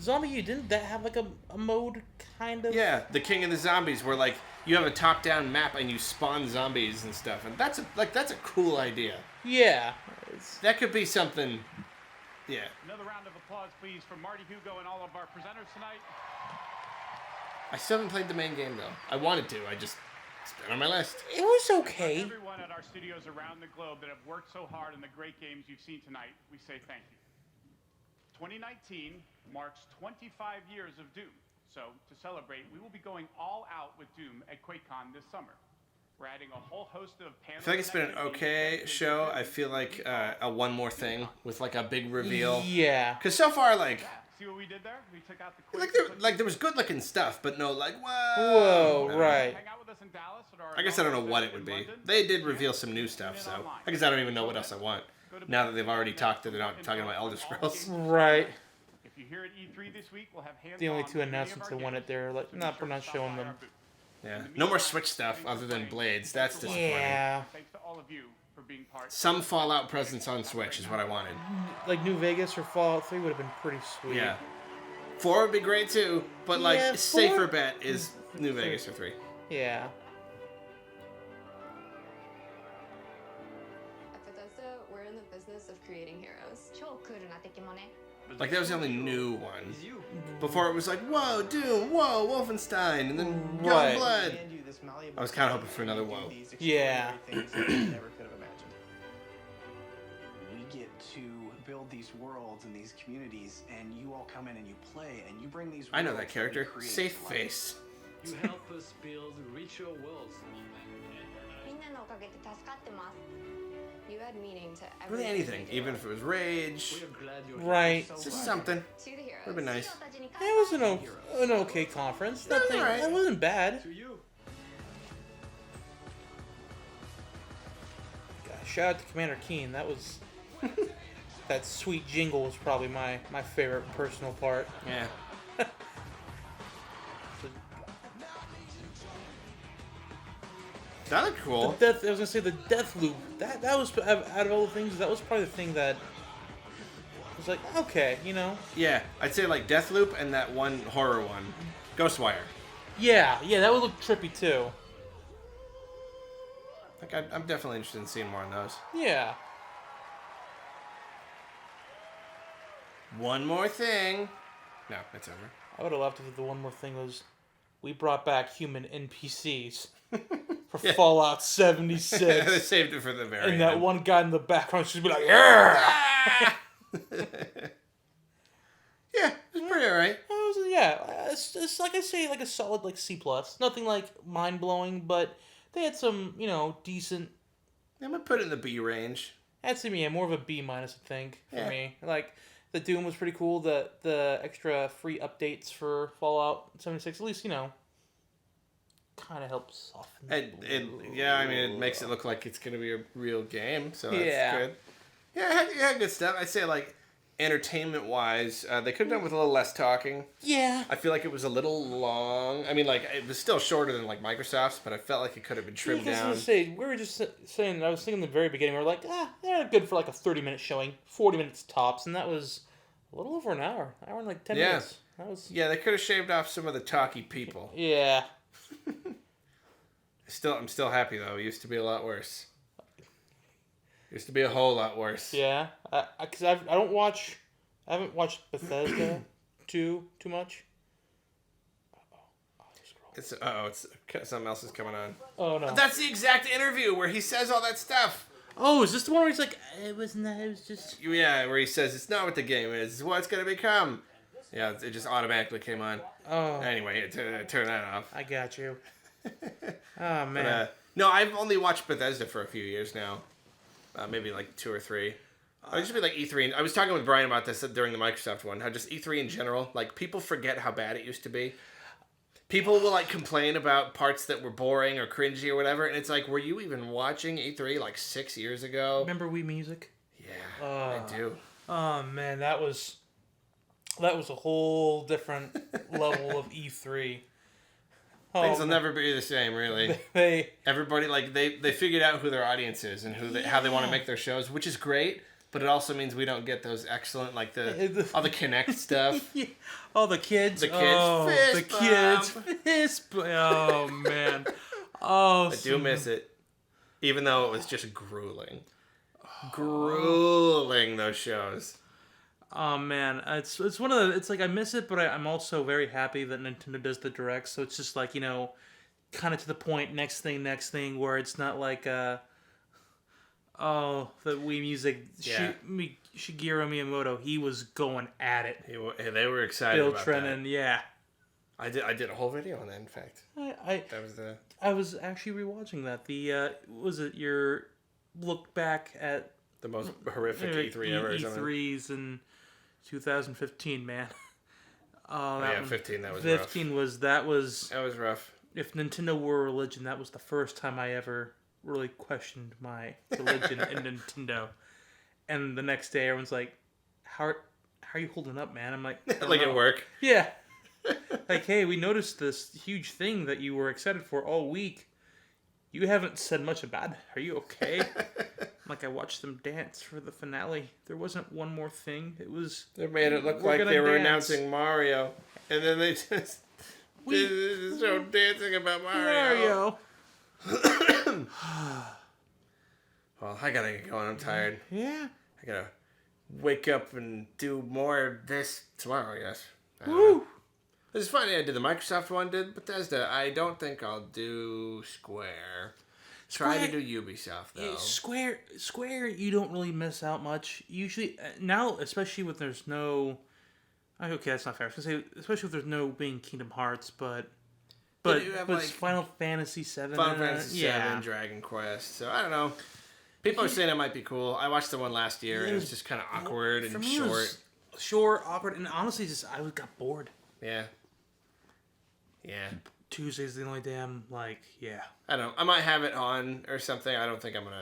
Zombie U, didn't that have like a mode kind of? Yeah, the King of the Zombies, where like you have a top-down map and you spawn zombies and stuff, and that's a cool idea. Yeah. That could be something. Yeah. Another round of applause, please, for Marty Hugo and all of our presenters tonight. I still haven't played the main game though. I wanted to. I just It's been on my list. It was okay. For everyone at our studios around the globe that have worked so hard on the great games you've seen tonight, we say thank you. 2019 marks 25 years of Doom. So, to celebrate, we will be going all out with Doom at QuakeCon this summer. We're adding a whole host of panels. I feel like it's been an okay show. I feel like a one more thing with like a big reveal. Yeah. Because so far, like, See what we did there? We took out the like there was good looking stuff, but no like whoa. Whoa, right. Hang out with us in Dallas at our I guess I don't know what it would be. They did reveal some new stuff, so I guess I don't even know what else I want. Now that they've already talked that they're not talking about Elder Scrolls. Right. If you hear at E3 this week, we'll have hands The only two announcements they wanted there, like, we're not showing them. Yeah. No more Switch stuff other than Blades. That's disappointing. Yeah. Thanks to all of you for being part. Some Fallout presence on Switch is what I wanted. Like New Vegas or Fallout 3 would have been pretty sweet. Yeah. 4 would be great too, but like Yeah, a safer 4? bet is New Vegas or 3. Yeah. At Bethesda, we're in the business of creating heroes. Like that was the only new one. Before it was like, whoa, Doom, whoa, Wolfenstein, and then Right. Youngblood. I was kind of hoping for another whoa. Yeah. Things that you never could have imagined. We get to build these worlds and these communities, and you all come in and you play, and you bring these. I know worlds that character. you create Safe to life. face. You help us build richer worlds. You add meaning to Really everything anything, we do. even if it was Rage. Right. It's just something. To the heroes. Would've been nice. It was an okay conference. Nothing. alright. It wasn't bad. Shout out to Commander Keen. That was that sweet jingle was probably my favorite personal part. Yeah. That looked cool. I was gonna say the death loop. That was out of all the things. That was probably the thing that was like okay, you know. Yeah, I'd say like Deathloop and that one horror one, Ghostwire. Yeah, that would look trippy too. Like I'm definitely interested in seeing more on those. Yeah. One more thing. No, it's over. I would have loved if the one more thing was we brought back human NPCs for Fallout 76. They saved it for the very and end. that one guy in the background should be like, yeah. Yeah, it's pretty alright. It's like I say, like a solid like C+. Nothing like mind blowing, but they had some, decent. I'm gonna put it in the B range. That's more of a B minus, I think, for Yeah. me. Like the Doom was pretty cool. The extra free updates for Fallout 76, at least kind of helps soften. It makes it look like it's gonna be a real game, so that's Yeah. good. Yeah, it had good stuff. I'd say like entertainment wise, they could have done with a little less talking. Yeah. I feel like it was a little long. I mean, like it was still shorter than like Microsoft's, but I felt like it could have been trimmed I was down. gonna say, we were just saying. I was thinking in the very beginning, we were like, they're good for like a 30-minute showing, 40 minutes tops, and that was a little over an hour and like 10 minutes. That was. Yeah, they could have shaved off some of the talky people. Yeah. I'm still happy though. It used to be a lot worse. Used to be a whole lot worse. Yeah, because I haven't watched Bethesda too much. It's something else is coming on. Oh no! That's the exact interview where he says all that stuff. Oh, is this the one where he's like, it was just. Yeah, where he says it's not what the game is, it's what it's gonna become. Yeah, it just automatically came on. Oh. Anyway, turn that off. I got you. Oh man. But, no, I've only watched Bethesda for a few years now. Maybe like 2 or 3. I used to be like E3. And I was talking with Brian about this during the Microsoft one. How just E3 in general, like people forget how bad it used to be. People will like complain about parts that were boring or cringy or whatever, and it's like, were you even watching E3 like 6 years ago? Remember Wii Music? Yeah, I do. Oh man, that was a whole different level of E3. Things will never be the same, really. Everybody they figured out who their audience is and how they want to make their shows, which is great. But it also means we don't get those excellent all the Kinect stuff. Yeah. Oh, the kids. The kids. Fist bump. Oh man. Oh. I do miss it, even though it was just grueling. Grueling, those shows. Oh man, it's one of the. It's like I miss it, but I'm also very happy that Nintendo does the Direct. So it's just like kind of to the point, next thing, where it's not like, the Wii music, Yeah. Shigeru Miyamoto, he was going at it. They were excited Bill about Trennan, that. yeah. I did a whole video on that, in fact. I was actually rewatching that. Was it your look back at the most horrific E3 ever? E3s in 2015, man. Oh, yeah, 15. That was 15 rough. That was rough. If Nintendo were a religion, that was the first time I ever really questioned my religion in Nintendo. And the next day, everyone's like, "How are you holding up, man?" I'm like, like at work. Yeah. Like, hey, we noticed this huge thing that you were excited for all week. You haven't said much about it. Are you okay? Like, I watched them dance for the finale. There wasn't one more thing. It was... They made it look like they were announcing Mario. And then they just... did show dancing about Mario. Well, I gotta get going. I'm tired. Yeah. I gotta wake up and do more of this tomorrow, I guess. Woo! This is funny. I did the Microsoft one, did Bethesda. I don't think I'll do Square. Try to do Ubisoft, though. Square, you don't really miss out much. Usually, now, especially with there's no... Okay, that's not fair. I was going to say, especially if there's no being Kingdom Hearts, but like Final Fantasy 7. Final Fantasy 7, Dragon Quest. So, I don't know. People are saying it might be cool. I watched the one last year, and it was just kind of awkward and short. Short, awkward, and honestly, I got bored. Yeah. Yeah. Tuesday's the only day I'm like, yeah. I don't know. I might have it on or something. I don't think I'm going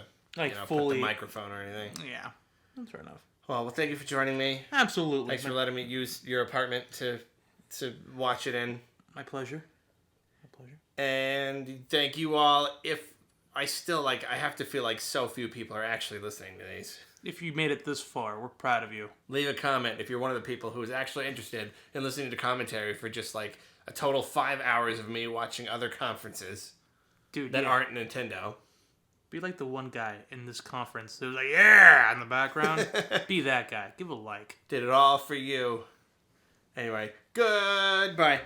to put the microphone or anything. Yeah. That's fair enough. Well, thank you for joining me. Absolutely. Thanks for letting me use your apartment to watch it in. My pleasure. And thank you all. If I still, I have to feel like so few people are actually listening to these. If you made it this far, we're proud of you. Leave a comment if you're one of the people who is actually interested in listening to commentary for just a total 5 hours of me watching other conferences that aren't Nintendo. Be like the one guy in this conference that was like, yeah, in the background. Be that guy. Give a like. Did it all for you. Anyway, goodbye.